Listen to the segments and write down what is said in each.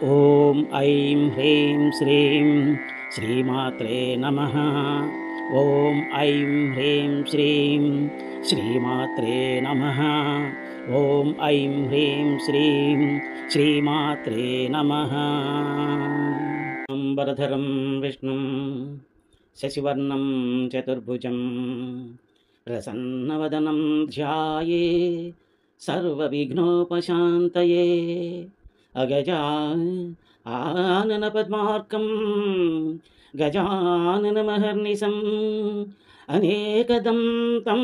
ఓం ఐం హ్రీం శ్రీం శ్రీమాత్రే నమః. ఓం ఐం హ్రీం శ్రీం శ్రీమాత్రే నమః. ఓం ఐం హ్రీం శ్రీం శ్రీమాత్రే నమః. అంబరధరం విష్ణుం శశివర్ణం చతుర్భుజం ప్రసన్నవదనం ధ్యాయే సర్వవిఘ్నోపశాంతయే. అగజా ఆనన పద్మార్కం గజాననమహర్నిశం అనేకదంతం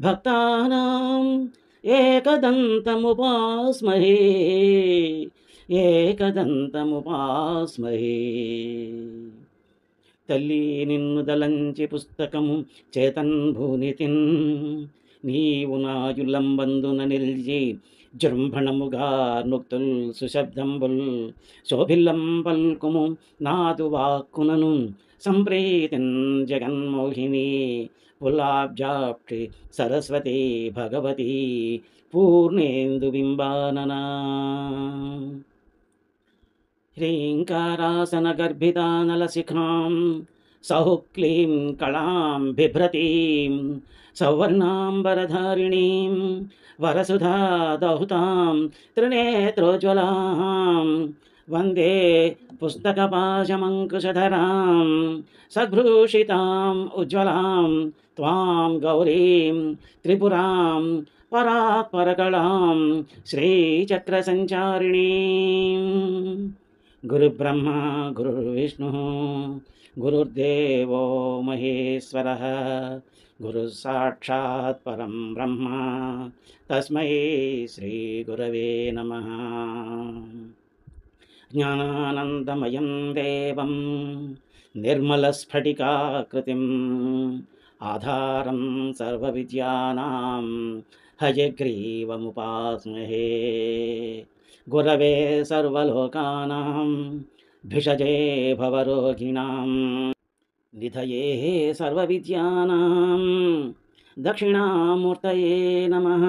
భక్తానాం ఏకదంతముపాస్మహే ఏకదంతముపాస్మహే. తల్లి నిన్ను దలంచి పుస్తకము చేతన్భూనితిన్ నీవు నాయులంబందున నిల్చి జృంభణముగా నుక్తుల్ సుశబ్దంబుల్ శోభిల్లం పల్కుము నాదు వాక్కునను సంప్రీతిన్ జగన్మోహిని పుల్లాబ్జాక్షి సరస్వతి భగవతి పూర్ణేందు బింబాననా. హ్రీంకారాసన గర్భితానలశిఖాం సౌక్లీం కళాం బిభ్రతీం సౌవర్ణాంబరధారిణీం వరసుధా దౌతాం త్రినేత్రోజ్వలాం వందే పుస్తకపాశమంకుశధరాం సద్భూషితాం ఉజ్వలాం త్వాం గౌరీం త్రిపురాం పరాత్పరకళాం శ్రీచక్రసంచారిణీం. గురుబ్రహ్మ గురుర్విష్ణు గురుర్దేవో మహేశ్వరః గురుః సాక్షాత్ పరం బ్రహ్మ తస్మై శ్రీ గురవే నమః. జ్ఞానానందమయం దేవం నిర్మలస్ఫటికాకృతిం ఆధారం సర్వవిద్యానాం హయగ్రీవముపాస్మహే. గురవే సర్వలోకానాం భిషజే భవరోగిణాం నిధయే సర్వవిద్యానాం దక్షిణామూర్తయే నమః.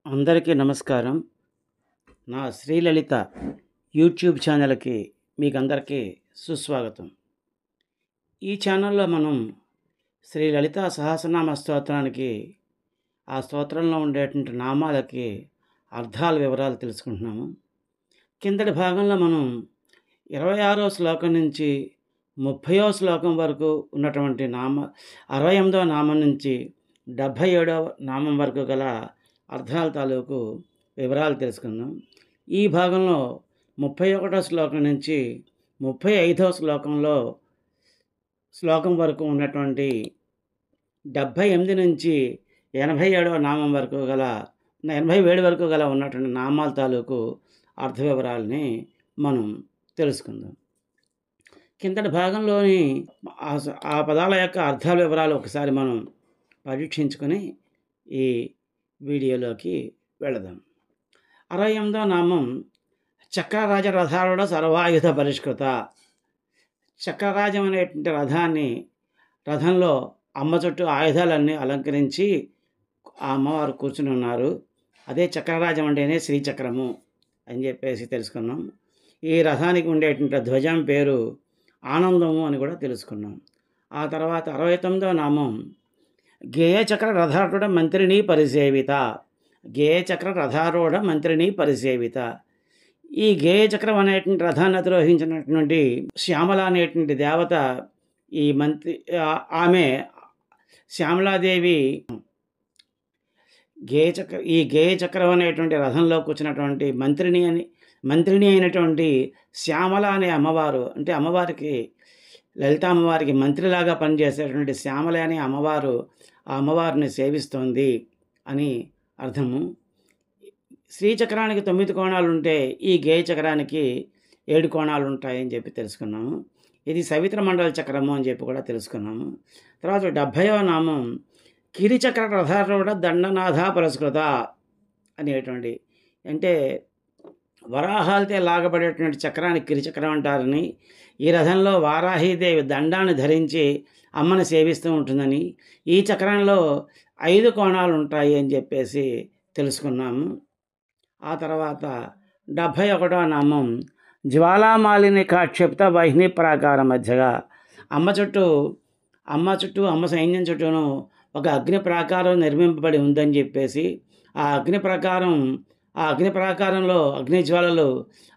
అందరికీ నమస్కారం. నా శ్రీలలిత యూట్యూబ్ ఛానల్కి మీకందరికీ సుస్వాగతం. ఈ ఛానల్లో మనం శ్రీ లలితా సహస్రనామ స్తోత్రానికి ఆ స్తోత్రంలో ఉండేటువంటి నామాలకి అర్థాల వివరాలు తెలుసుకుంటున్నాము. కిందటి భాగంలో మనం 26వ శ్లోకం నుంచి 30వ శ్లోకం వరకు ఉన్నటువంటి 68వ నామం నుంచి 77వ నామం వరకు గల అర్థాల తాలూకు వివరాలు తెలుసుకుందాం. ఈ భాగంలో 31వ శ్లోకం నుంచి 35వ శ్లోకం వరకు ఉన్నటువంటి 78 నుంచి 87వ నామం వరకు గల 87 వరకు గల ఉన్నటువంటి నామాల తాలూకు అర్థ వివరాలని మనం తెలుసుకుందాం. కిందటి భాగంలోని ఆ పదాల యొక్క అర్థాల వివరాలు ఒకసారి మనం పరీక్షించుకొని ఈ వీడియోలోకి వెళదాం. 68వ నామం చక్రరాజ రథారూఢ సర్వాయుధ పరిష్కృత. చక్రరాజం అనేటువంటి రథంలో అమ్మ చుట్టూ ఆయుధాలన్నీ అలంకరించి ఆ అమ్మవారు కూర్చుని ఉన్నారు. అదే చక్రరాజం అంటేనే శ్రీచక్రము అని చెప్పేసి తెలుసుకున్నాం. ఈ రథానికి ఉండేటువంటి ధ్వజం పేరు ఆనందము అని కూడా తెలుసుకున్నాం. ఆ తర్వాత 69వ నామం గేయచక్ర రథారూఢ మంత్రిని పరిసేవిత. గేయచక్ర రథారూఢ మంత్రిని పరిసేవిత. ఈ గేయచక్రం అనేటువంటి రథాన్ని అధిరోహించినటువంటి శ్యామల అనేటువంటి దేవత ఆమె శ్యామలాదేవి ఈ గేయచక్రం అనేటువంటి రథంలో కూర్చున్నటువంటి మంత్రిని అయినటువంటి శ్యామల అనే అమ్మవారు, అంటే అమ్మవారికి లలిత అమ్మవారికి మంత్రిలాగా పనిచేసేటువంటి శ్యామల అనే అమ్మవారు ఆ అమ్మవారిని సేవిస్తోంది అని అర్థము. శ్రీచక్రానికి 9 కోణాలు ఉంటే ఈ గేయచక్రానికి 7 కోణాలు ఉంటాయని చెప్పి తెలుసుకున్నాము. ఇది సవిత్ర మండల చక్రము అని చెప్పి కూడా తెలుసుకున్నాము. తర్వాత 70వ నామం కిరిచక్ర రథారూఢ దండనాథ పురస్కృత అనేటువంటి, అంటే వరాహాలతో లాగబడేటువంటి చక్రాన్ని కిరిచక్రం అంటారని, ఈ రథంలో వారాహీదేవి దండాన్ని ధరించి అమ్మని సేవిస్తూ ఉంటుందని, ఈ చక్రంలో 5 కోణాలు ఉంటాయి అని చెప్పేసి తెలుసుకున్నాము. ఆ తర్వాత 71వ నామం జ్వాలామాలిని కాక్షిప్త వహ్ని ప్రాకార మధ్యగా. అమ్మ చుట్టూ అమ్మ సైన్యం చుట్టూను ఒక అగ్ని ప్రాకారం నిర్మింపబడి ఉందని చెప్పేసి, ఆ అగ్ని ప్రాకారంలో అగ్ని జ్వాలలు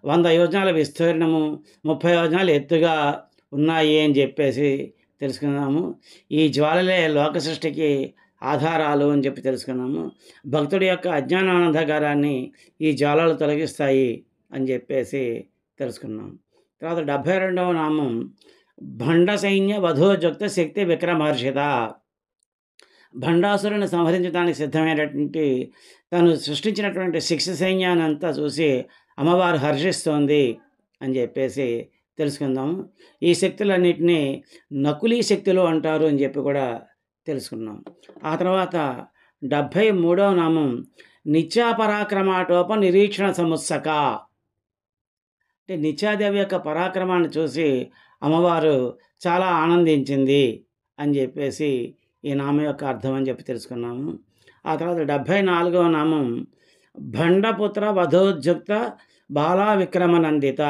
100 యోజనాల విస్తీర్ణము, 30 యోజనాలు ఎత్తుగా ఉన్నాయి అని చెప్పేసి తెలుసుకున్నాము. ఈ జ్వాలలే లోక సృష్టికి ఆధారాలు అని చెప్పి తెలుసుకున్నాము. భక్తుడి యొక్క అజ్ఞానానందకారాన్ని ఈ జ్వాలలు తొలగిస్తాయి అని చెప్పేసి తెలుసుకున్నాం. తర్వాత 72వ నామం భండ సైన్య వధోజుక్త శక్తి విక్రమహర్షిత. భండాసురుని సంహరించడానికి సిద్ధమైనటువంటి తను సృష్టించినటువంటి శిక్ష సైన్యాన్ని అంతా చూసి అమ్మవారు హర్షిస్తోంది అని చెప్పేసి తెలుసుకుందాము. ఈ శక్తులన్నిటినీ నకులీ శక్తులు అంటారు అని చెప్పి కూడా తెలుసుకున్నాం. ఆ తర్వాత 73వ నామం నిత్యాపరాక్రమాటోప నిరీక్షణ సముత్సక. అంటే నిత్యాదేవి యొక్క పరాక్రమాన్ని చూసి అమ్మవారు చాలా ఆనందించింది అని చెప్పేసి ఈ నామం యొక్క అర్థం అని చెప్పి తెలుసుకున్నాము. ఆ తర్వాత 74వ నామం భండపుత్ర వధోద్యుక్త బాలా విక్రమనందిత.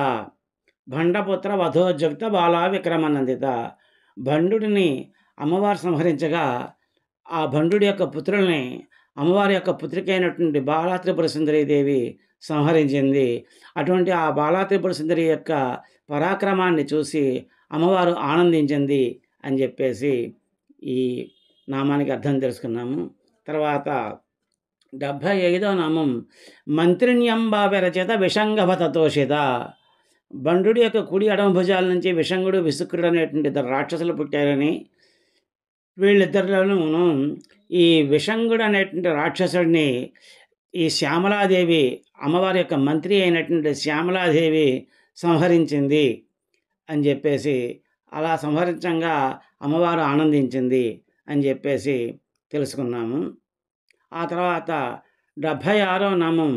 భండపుత్ర వధోద్యుక్త బాలా విక్రమనందిత. భండుడిని అమ్మవారు సంహరించగా ఆ భండుడి యొక్క పుత్రుల్ని అమ్మవారి యొక్క పుత్రికైనటువంటి బాలా త్రిపుర సుందరీదేవి సంహరించింది. అటువంటి ఆ బాలా త్రిపుర సుందరి యొక్క పరాక్రమాన్ని చూసి అమ్మవారు ఆనందించింది అని చెప్పేసి ఈ నామానికి అర్థం తెలుసుకున్నాము. తర్వాత 75వ నామం మంత్రిణ్యంబా విరచిత విషంగభతతోషిత. బండుడి యొక్క కుడి ఎడమ భుజాల నుంచి విషంగుడు విసుక్రుడు అనేటువంటి ఇద్దరు రాక్షసులు పుట్టారని, వీళ్ళిద్దరిలోనూ ఈ విషంగుడు అనేటువంటి రాక్షసుడిని ఈ శ్యామలాదేవి, అమ్మవారి యొక్క మంత్రి అయినటువంటి శ్యామలాదేవి సంహరించింది అని చెప్పేసి, అలా సంహరించంగా అమ్మవారు ఆనందించింది అని చెప్పేసి తెలుసుకున్నాము. ఆ తర్వాత 76వ నామం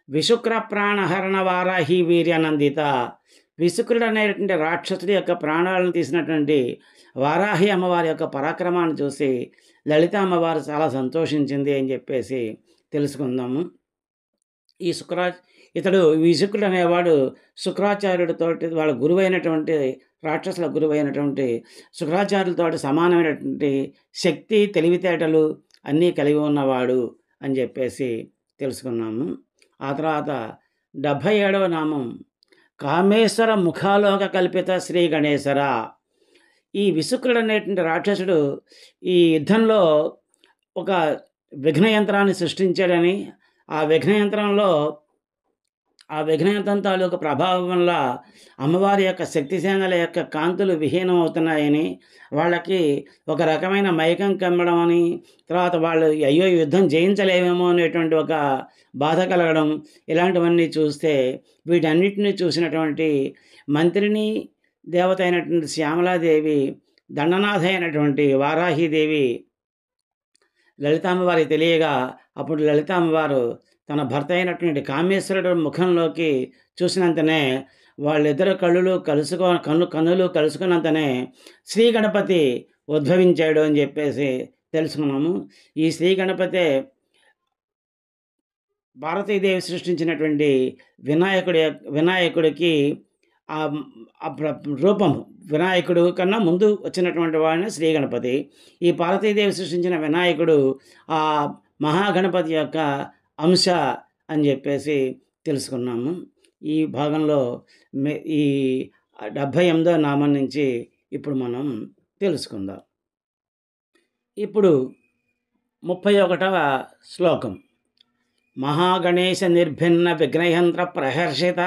విశుక్ర ప్రాణహరణ వారాహి వీర్యానందిత. విశుక్రుడు అనేటువంటి రాక్షసుడి యొక్క ప్రాణాలను తీసినటువంటి వారాహి అమ్మవారి యొక్క పరాక్రమాన్ని చూసి లలిత అమ్మవారు చాలా సంతోషించింది అని చెప్పేసి తెలుసుకుందాము. ఇతడు విశుక్రుడు అనేవాడు శుక్రాచార్యుడితోటి వాళ్ళ గురువైనటువంటి రాక్షసుల గురువైనటువంటి శుక్రాచార్యులతో సమానమైనటువంటి శక్తి, తెలివితేటలు అన్నీ కలిగి ఉన్నవాడు అని చెప్పేసి తెలుసుకున్నాము. ఆ తర్వాత 77వ నామం కామేశ్వర ముఖాలోక కల్పిత శ్రీ గణేశ్వర. ఈ విశుక్రుడు అనేటువంటి రాక్షసుడు ఈ యుద్ధంలో ఒక విఘ్నయంత్రాన్ని సృష్టించాడని, ఆ విఘ్నయంత్రం తాలూకు ప్రభావం వల్ల అమ్మవారి యొక్క శక్తిసేనల యొక్క కాంతులు విహీనం అవుతున్నాయని, వాళ్ళకి ఒక రకమైన మైకం కమ్మడం అని, తర్వాత వాళ్ళు అయ్యో యుద్ధం జయించలేమేమో అనేటువంటి ఒక బాధ కలగడం, ఇలాంటివన్నీ చూస్తే వీటన్నిటిని చూసినటువంటి మంత్రిని దేవత అయినటువంటి శ్యామలాదేవి, దండనాథ అయినటువంటి వారాహిదేవి లలితామ్మవారికి తెలియగా, అప్పుడు లలితామ్మవారు తన భర్త అయినటువంటి కామేశ్వరుడు ముఖంలోకి చూసినంతనే వాళ్ళిద్దరు కన్నులు కలుసుకున్నంతనే శ్రీ గణపతి ఉద్భవించాడు అని చెప్పేసి తెలుసుకున్నాము. ఈ శ్రీ గణపతే భారతీదేవి సృష్టించినటువంటి వినాయకుడికి రూపము. వినాయకుడు కన్నా ముందు వచ్చినటువంటి వాడిని శ్రీ గణపతి. ఈ పార్వతీదేవి సృష్టించిన వినాయకుడు ఆ మహాగణపతి యొక్క అంశ అని చెప్పేసి తెలుసుకున్నాము. ఈ భాగంలో ఈ 78వ నామం నుంచి ఇప్పుడు మనం తెలుసుకుందాం. ఇప్పుడు 31వ శ్లోకం. మహాగణేశ నిర్భిన్న విఘ్నయంత్ర ప్రహర్షిత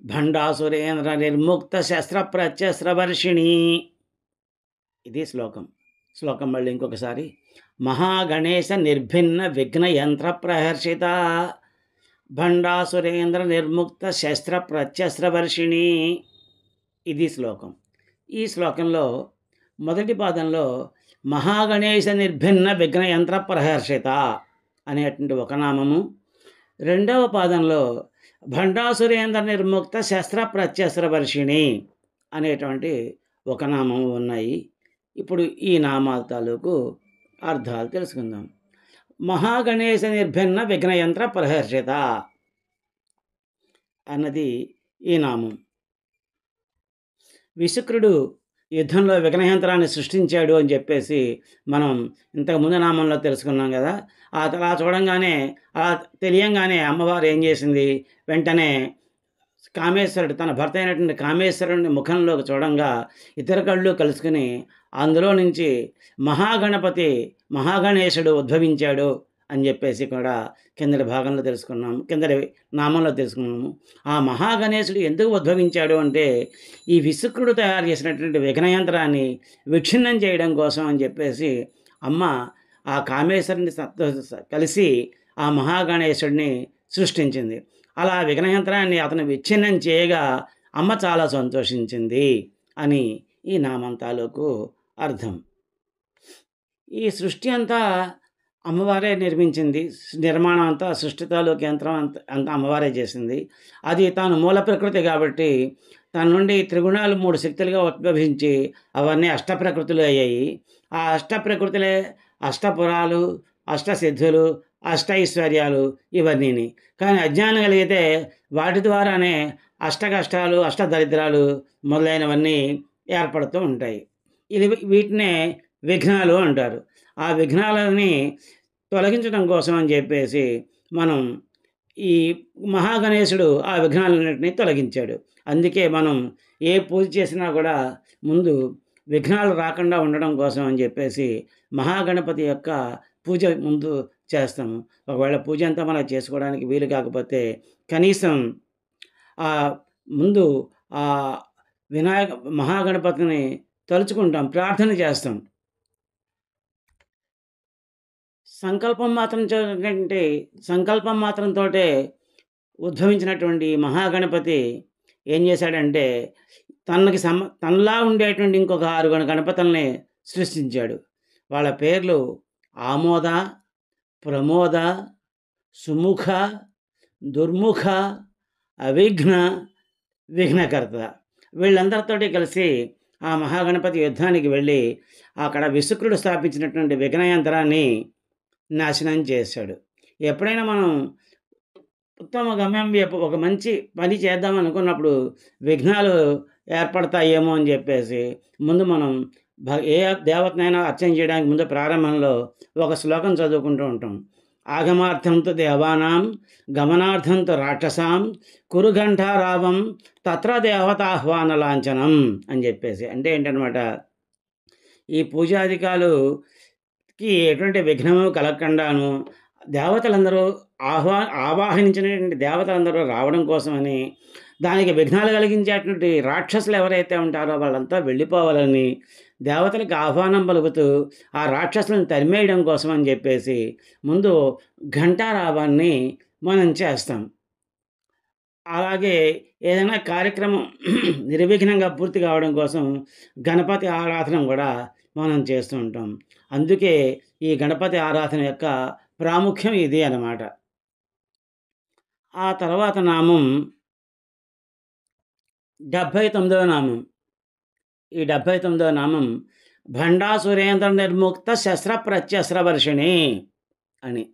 భండాసురేంద్ర నిర్ముక్త శస్త్ర ప్రత్యస్త్రవర్షిణి. ఇది శ్లోకం మళ్ళీ ఇంకొకసారి. మహాగణేశ నిర్భిన్న విఘ్నయంత్ర ప్రహర్షిత భండాసురేంద్ర నిర్ముక్త శస్త్ర ప్రత్యస్త్రవర్షిణి. ఇది శ్లోకం. ఈ శ్లోకంలో మొదటి పాదంలో మహాగణేశ నిర్భిన్న విఘ్నయంత్ర ప్రహర్షిత అనేటువంటి ఒక నామము, రెండవ పాదంలో భండాసురేంద్ర నిర్ముక్త శస్త్ర ప్రత్యస్త్రవర్షిణి అనేటువంటి ఒక నామము ఉన్నాయి. ఇప్పుడు ఈ నామాల తాలూకు అర్థాలు తెలుసుకుందాం. మహాగణేశ నిర్భిన్న విఘ్నయంత్ర ప్రహర్షిత అన్నది ఈ నామం. విశుక్రుడు యుద్ధంలో విఘ్నయంత్రాన్ని సృష్టించాడు అని చెప్పేసి మనం ఇంతకుముందు నామంలో తెలుసుకున్నాం కదా. అలా చూడంగానే, అలా తెలియంగానే అమ్మవారు ఏం చేసింది, వెంటనే కామేశ్వరుడు, తన భర్త అయినటువంటి కామేశ్వరుడిని ముఖంలోకి చూడంగా ఇద్దరు కళ్ళు కలుసుకుని అందులో నుంచి మహాగణేశుడు ఉద్భవించాడు అని చెప్పేసి కూడా కిందటి భాగంలో తెలుసుకున్నాము, కిందటి నామంలో తెలుసుకున్నాము. ఆ మహాగణేశుడు ఎందుకు ఉద్భవించాడు అంటే, ఈ విశుక్రుడు తయారు చేసినటువంటి విఘ్నయంత్రాన్ని విచ్ఛిన్నం చేయడం కోసం అని చెప్పేసి అమ్మ ఆ కామేశ్వరుని కలిసి ఆ మహాగణేశుడిని సృష్టించింది. అలా విఘ్నయంత్రాన్ని అతను విచ్ఛిన్నం చేయగా అమ్మ చాలా సంతోషించింది అని ఈ నామం తాలూకు అర్థం. ఈ సృష్టి అంతా అమ్మవారే నిర్మించింది. నిర్మాణం అంతా, సృష్టి తాలూకు యంత్రం అంతా అమ్మవారే చేసింది. అది తాను మూల ప్రకృతి కాబట్టి తన నుండి త్రిగుణాలు 3 శక్తులుగా ఉద్భవించి అవన్నీ అష్టప్రకృతులు అయ్యాయి. ఆ అష్టప్రకృతులే అష్టపురాలు, అష్టసిద్ధులు, అష్టైశ్వర్యాలు ఇవన్నీని. కానీ అజ్ఞానం కలిగితే వాటి ద్వారానే అష్టకష్టాలు, అష్టదరిద్రాలు మొదలైనవన్నీ ఏర్పడుతూ ఉంటాయి. వీటినే విఘ్నాలు అంటారు. ఆ విఘ్నాలని తొలగించడం కోసం అని చెప్పేసి మనం ఈ మహాగణేశుడు ఆ విఘ్నాలన్నింటినీ తొలగించాడు. అందుకే మనం ఏ పూజ చేసినా కూడా ముందు విఘ్నాలు రాకుండా ఉండడం కోసం అని చెప్పేసి మహాగణపతి యొక్క పూజ ముందు చేస్తాము. ఒకవేళ పూజ అంతా మనం చేసుకోవడానికి వీలు కాకపోతే కనీసం ముందు ఆ మహాగణపతిని తలుచుకుంటాం, ప్రార్థన చేస్తాం. సంకల్పం మాత్రంతో ఉద్భవించినటువంటి మహాగణపతి ఏం చేశాడంటే, తనలా ఉండేటువంటి ఇంకొక 6 గణపతుల్ని సృష్టించాడు. వాళ్ళ పేర్లు ఆమోద, ప్రమోద, సుముఖ, దుర్ముఖ, అవిఘ్న, విఘ్నకర్త. వీళ్ళందరితోటి కలిసి ఆ మహాగణపతి యుద్ధానికి వెళ్ళి అక్కడ విశుక్రుడు స్థాపించినటువంటి విఘ్నయంత్రాన్ని నాశనం చేశాడు. ఎప్పుడైనా మనం ఉత్తమ గమ్యం ఒక మంచి పని చేద్దాం అనుకున్నప్పుడు విఘ్నాలు ఏర్పడతాయేమో అని చెప్పేసి ముందు మనం ఏ దేవతనైనా అర్చన చేయడానికి ముందు ప్రారంభంలో ఒక శ్లోకం చదువుకుంటూ ఉంటాం. ఆగమార్థంతో దేవానాం, గమనార్థంతో రాక్షసాం, కురుఘంటారావం తత్ర దేవతాహ్వాన లాంఛనం అని చెప్పేసి. అంటే ఏంటనమాట, ఈ పూజాధికాలుకి ఎటువంటి విఘ్నము కలగకుండాను దేవతలందరూ ఆవాహనించినటువంటి దేవతలందరూ రావడం కోసమని, దానికి విఘ్నాలు కలిగించేటువంటి రాక్షసులు ఎవరైతే ఉంటారో వాళ్ళంతా వెళ్ళిపోవాలని దేవతలకు ఆహ్వానం పలుకుతూ ఆ రాక్షసులను తరిమేయడం కోసం అని చెప్పేసి ముందు ఘంటారావాన్ని మనం చేస్తాం. అలాగే ఏదైనా కార్యక్రమం నిర్విఘ్నంగా పూర్తి కావడం కోసం గణపతి ఆరాధన కూడా మనం చేస్తూ ఉంటాం. అందుకే ఈ గణపతి ఆరాధన యొక్క ప్రాముఖ్యం ఇది అన్నమాట. ఆ తర్వాత నామం 79వ నామం. ఈ 79వ నామం భండాసురేంద్ర నిర్ముక్త శస్త్ర ప్రత్యస్త్రవర్షిణి అని.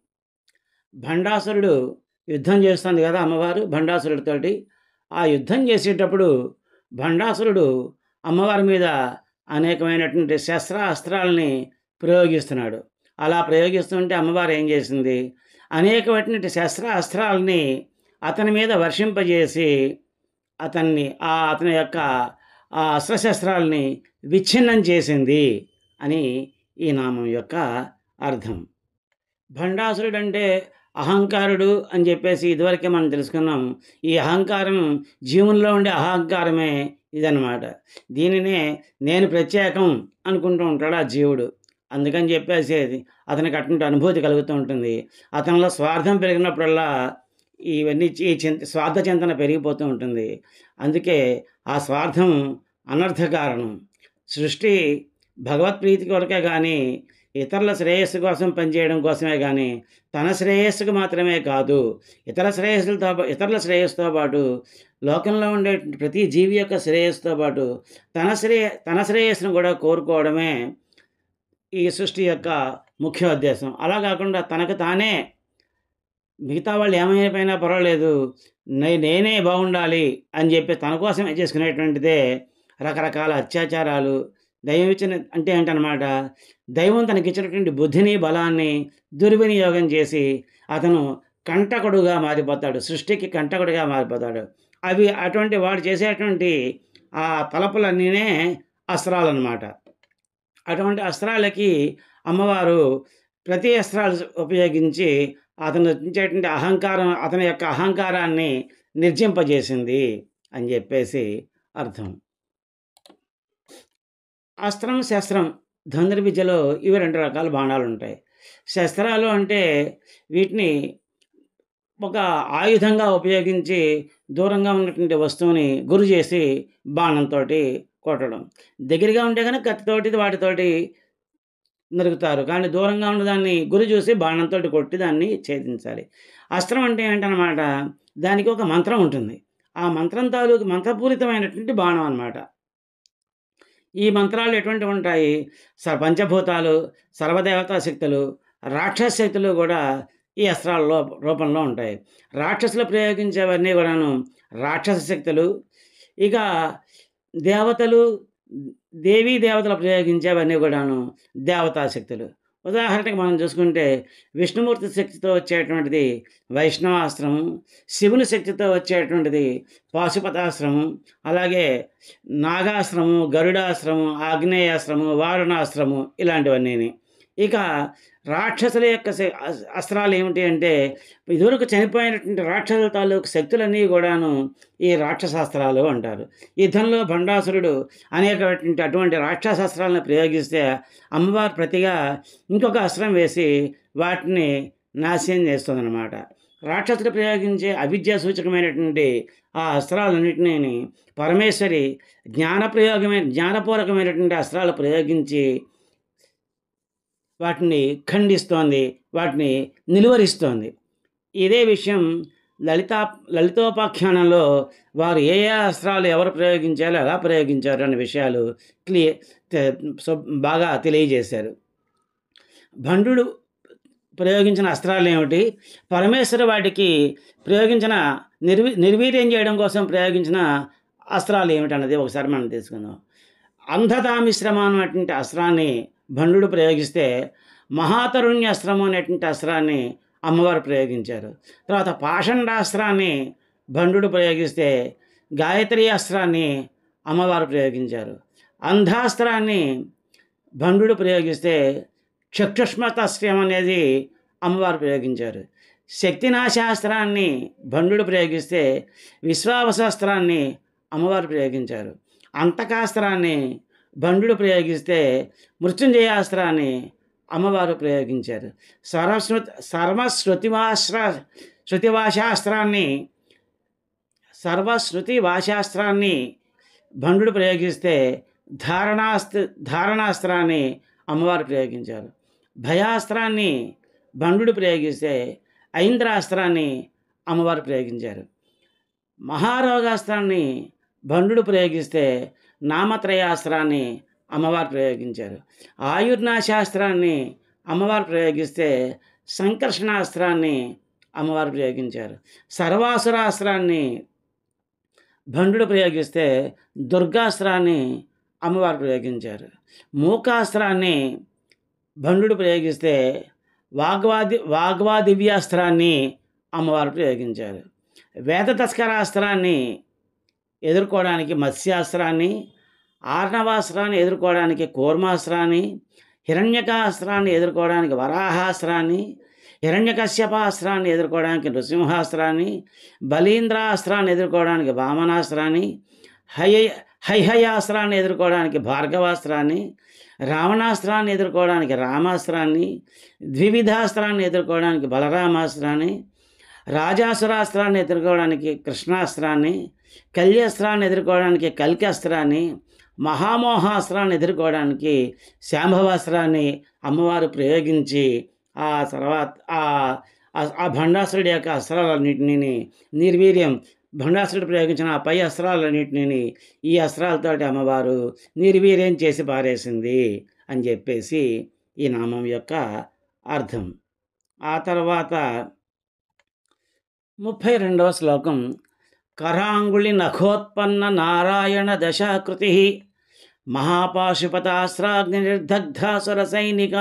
భండాసురుడు యుద్ధం చేస్తుంది కదా అమ్మవారు భండాసురుడితోటి. ఆ యుద్ధం చేసేటప్పుడు భండాసురుడు అమ్మవారి మీద అనేకమైనటువంటి శస్త్రాస్త్రాలని ప్రయోగిస్తున్నాడు. అలా ప్రయోగిస్తుంటే అమ్మవారు ఏం చేసింది, అనేకమైనటువంటి శస్త్రాస్త్రాలని అతని మీద వర్షింపజేసి అతని యొక్క ఆ అస్త్రశస్త్రాలని విచ్ఛిన్నం చేసింది అని ఈ నామం యొక్క అర్థం. భండాసురుడు అంటే అహంకారుడు అని చెప్పేసి ఇదివరకే మనం తెలుసుకున్నాం. ఈ అహంకారం జీవుల్లో ఉండే అహంకారమే ఇదన్నమాట. దీనినే నేను ప్రత్యేకం అనుకుంటూ ఉంటాడు ఆ జీవుడు. అందుకని చెప్పేసి అతనికి అటువంటి అనుభూతి కలుగుతూ ఉంటుంది. అతనిలో స్వార్థం పెరిగినప్పుడల్లా ఇవన్నీ స్వార్థ చింతన పెరిగిపోతూ ఉంటుంది. అందుకే ఆ స్వార్థం అనర్థ కారణం. సృష్టి భగవత్ప్రీతి కొరకే కానీ ఇతరుల శ్రేయస్సు కోసం పనిచేయడం కోసమే కానీ తన శ్రేయస్సుకు మాత్రమే కాదు, ఇతరుల శ్రేయస్సుతో పాటు లోకంలో ఉండే ప్రతి జీవి యొక్క శ్రేయస్సుతో పాటు తన శ్రేయస్సును కూడా కోరుకోవడమే ఈ సృష్టి యొక్క ముఖ్య ఉద్దేశం. అలా కాకుండా తనకు తానే మిగతా వాళ్ళు ఏమైపోయినా పర్వాలేదు, నేనే బాగుండాలి అని చెప్పి తన కోసమే చేసుకునేటువంటిదే రకరకాల అత్యాచారాలు. దైవం ఇచ్చిన అంటే ఏంటనమాట, దైవం తనకిచ్చినటువంటి బుద్ధిని, బలాన్ని దుర్వినియోగం చేసి అతను కంటకుడుగా మారిపోతాడు. సృష్టికి కంటకుడిగా మారిపోతాడు. అటువంటి వాడు చేసేటువంటి ఆ తలపులన్నీనే అస్త్రాలన్నమాట. అటువంటి అస్త్రాలకి అమ్మవారు ప్రతి అస్త్రాలు ఉపయోగించి అతను రచించేటువంటి అతని యొక్క అహంకారాన్ని నిర్జింపజేసింది అని చెప్పేసి అర్థం. అస్త్రం, శస్త్రం ధనుర్విద్యలో ఇవి 2 రకాల బాణాలుంటాయి. శస్త్రాలు అంటే వీటిని ఒక ఆయుధంగా ఉపయోగించి దూరంగా ఉన్నటువంటి వస్తువుని గురి చేసి బాణంతోటి కొట్టడం. దగ్గరగా ఉంటే కనుక కత్తితోటి వాటితోటి నరుకుతారు. కానీ దూరంగా ఉన్నదాన్ని గురి చూసి బాణంతోటి కొట్టి దాన్ని ఛేదించాలి. అస్త్రం అంటే ఏంటనమాట, దానికి ఒక మంత్రం ఉంటుంది. ఆ మంత్రం తాలూకు మంత్రపూరితమైనటువంటి బాణం అనమాట. ఈ మంత్రాలు ఎటువంటివి ఉంటాయి, పంచభూతాలు, సర్వదేవతా శక్తులు, రాక్షస శక్తులు కూడా ఈ అస్త్రాల రూపంలో ఉంటాయి. రాక్షసులు ప్రయోగించేవన్నీ కూడాను రాక్షస శక్తులు. ఇక దేవతలు, దేవీ దేవతలు ప్రయోగించేవన్నీ కూడాను దేవతా శక్తులు. ఉదాహరణకి మనం చూసుకుంటే విష్ణుమూర్తి శక్తితో వచ్చేటువంటిది వైష్ణవాస్త్రము, శివుని శక్తితో వచ్చేటువంటిది పాశుపతాస్త్రము, అలాగే నాగాస్త్రము, గరుడాస్త్రము, ఆగ్నేయాస్త్రము, వారుణాస్త్రము ఇలాంటివన్నీ. ఇక రాక్షసుల యొక్క అస్త్రాలు ఏమిటి అంటే, ఇదివరకు చనిపోయినటువంటి రాక్షసుల తాలూకు శక్తులన్నీ కూడాను ఈ రాక్షసాస్త్రాలు అంటారు. యుద్ధంలో భండాసురుడు అనేకటువంటి అటువంటి రాక్షసాస్త్రాలను ప్రయోగిస్తే అమ్మవారు ప్రతిగా ఇంకొక అస్త్రం వేసి వాటిని నాశనం చేస్తుందన్నమాట. రాక్షసులు ప్రయోగించే అవిద్యా సూచకమైనటువంటి ఆ అస్త్రాలన్నింటినీ పరమేశ్వరి జ్ఞానపూర్వకమైనటువంటి అస్త్రాలు ప్రయోగించి వాటిని ఖండిస్తోంది, వాటిని నిలువరిస్తోంది. ఇదే విషయం లలితోపాఖ్యానంలో వారు ఏ అస్త్రాలు ఎవరు ప్రయోగించాలో, ఎలా ప్రయోగించారు అనే విషయాలు బాగా తెలియజేశారు. భండు ప్రయోగించిన అస్త్రాలు ఏమిటి, పరమేశ్వరు వాటికి ప్రయోగించిన నిర్వీర్యం చేయడం కోసం ప్రయోగించిన అస్త్రాలు ఏమిటన్నది ఒకసారి మనం తీసుకుందాం. అంధతామిశ్రమ అనేటువంటి అస్త్రాన్ని భండు ప్రయోగిస్తే మహాతరుణ్య అస్త్రము అనేటువంటి అస్త్రాన్ని అమ్మవారు ప్రయోగించారు. తర్వాత పాషండాస్త్రాన్ని భండు ప్రయోగిస్తే గాయత్రి అస్త్రాన్ని అమ్మవారు ప్రయోగించారు. అంధాస్త్రాన్ని భండు ప్రయోగిస్తే చక్షుష్మతాస్త్రం అనేది అమ్మవారు ప్రయోగించారు. శక్తినాశాస్త్రాన్ని భండు ప్రయోగిస్తే విశ్వావసాస్త్రాన్ని అమ్మవారు ప్రయోగించారు. అంతకాస్త్రాన్ని భండు ప్రయోగిస్తే మృత్యుంజయాస్త్రాన్ని అమ్మవారు ప్రయోగించారు. సర్వశ్రుతివాశాస్త్రాన్ని భండు ప్రయోగిస్తే ధారణాస్త్రాన్ని అమ్మవారు ప్రయోగించారు. భయాస్త్రాన్ని భండు ప్రయోగిస్తే ఐంద్రాస్త్రాన్ని అమ్మవారు ప్రయోగించారు. మహారోగాస్త్రాన్ని భండు ప్రయోగిస్తే నామత్రయాస్త్రాన్ని అమ్మవారు ప్రయోగించారు. ఆయుర్నాశాస్త్రాన్ని అమ్మవారు ప్రయోగిస్తే సంకర్షణాస్త్రాన్ని అమ్మవారు ప్రయోగించారు. సర్వాసురాస్త్రాన్ని భండు ప్రయోగిస్తే దుర్గాస్త్రాన్ని అమ్మవారు ప్రయోగించారు. మూకాస్త్రాన్ని భండు ప్రయోగిస్తే వాగ్వాదివ్యాస్త్రాన్ని అమ్మవారు ప్రయోగించారు. వేద తస్కరాస్త్రాన్ని ఎదుర్కోవడానికి మత్స్యాస్త్రాన్ని, ఆర్ణవాస్త్రాన్ని ఎదుర్కోవడానికి కూర్మాస్త్రాన్ని, హిరణ్యకాస్త్రాన్ని ఎదుర్కోవడానికి వరాహాస్త్రాన్ని, హిరణ్యకశ్యపాస్త్రాన్ని ఎదుర్కోవడానికి నృసింహాస్త్రాన్ని, బలీంద్రాస్త్రాన్ని ఎదుర్కోవడానికి వామనాస్త్రాన్ని, హైహయాస్త్రాన్ని ఎదుర్కోవడానికి భార్గవాస్త్రాన్ని, రావణాస్త్రాన్ని ఎదుర్కోవడానికి రామాస్త్రాన్ని, ద్వివిధాస్త్రాన్ని ఎదుర్కోవడానికి బలరామాస్త్రాన్ని, రాజాసురాస్త్రాన్ని ఎదుర్కోవడానికి కృష్ణాస్త్రాన్ని, కల్యాస్త్రాన్ని ఎదుర్కోవడానికి కల్కి అస్త్రాన్ని, మహామోహాస్త్రాన్ని ఎదుర్కోవడానికి శాంభవాస్త్రాన్ని అమ్మవారు ప్రయోగించి ఆ తర్వాత ఆ భండాసురుడి యొక్క అస్త్రాలన్నింటినీ నిర్వీర్యం, భండాసురుడు ప్రయోగించిన ఆ పై అస్త్రాలన్నింటినీ ఈ అస్త్రాలతోటి అమ్మవారు నిర్వీర్యం చేసి పారేసింది అని చెప్పేసి ఈ నామం యొక్క అర్థం. ఆ తర్వాత 32వ శ్లోకం. కరాంగుళి నఖోత్పన్న నారాయణ దశాకృతి మహాపాశుపతాస్త్రాగ్ని నిర్దగ్ధాసుర సైనిక.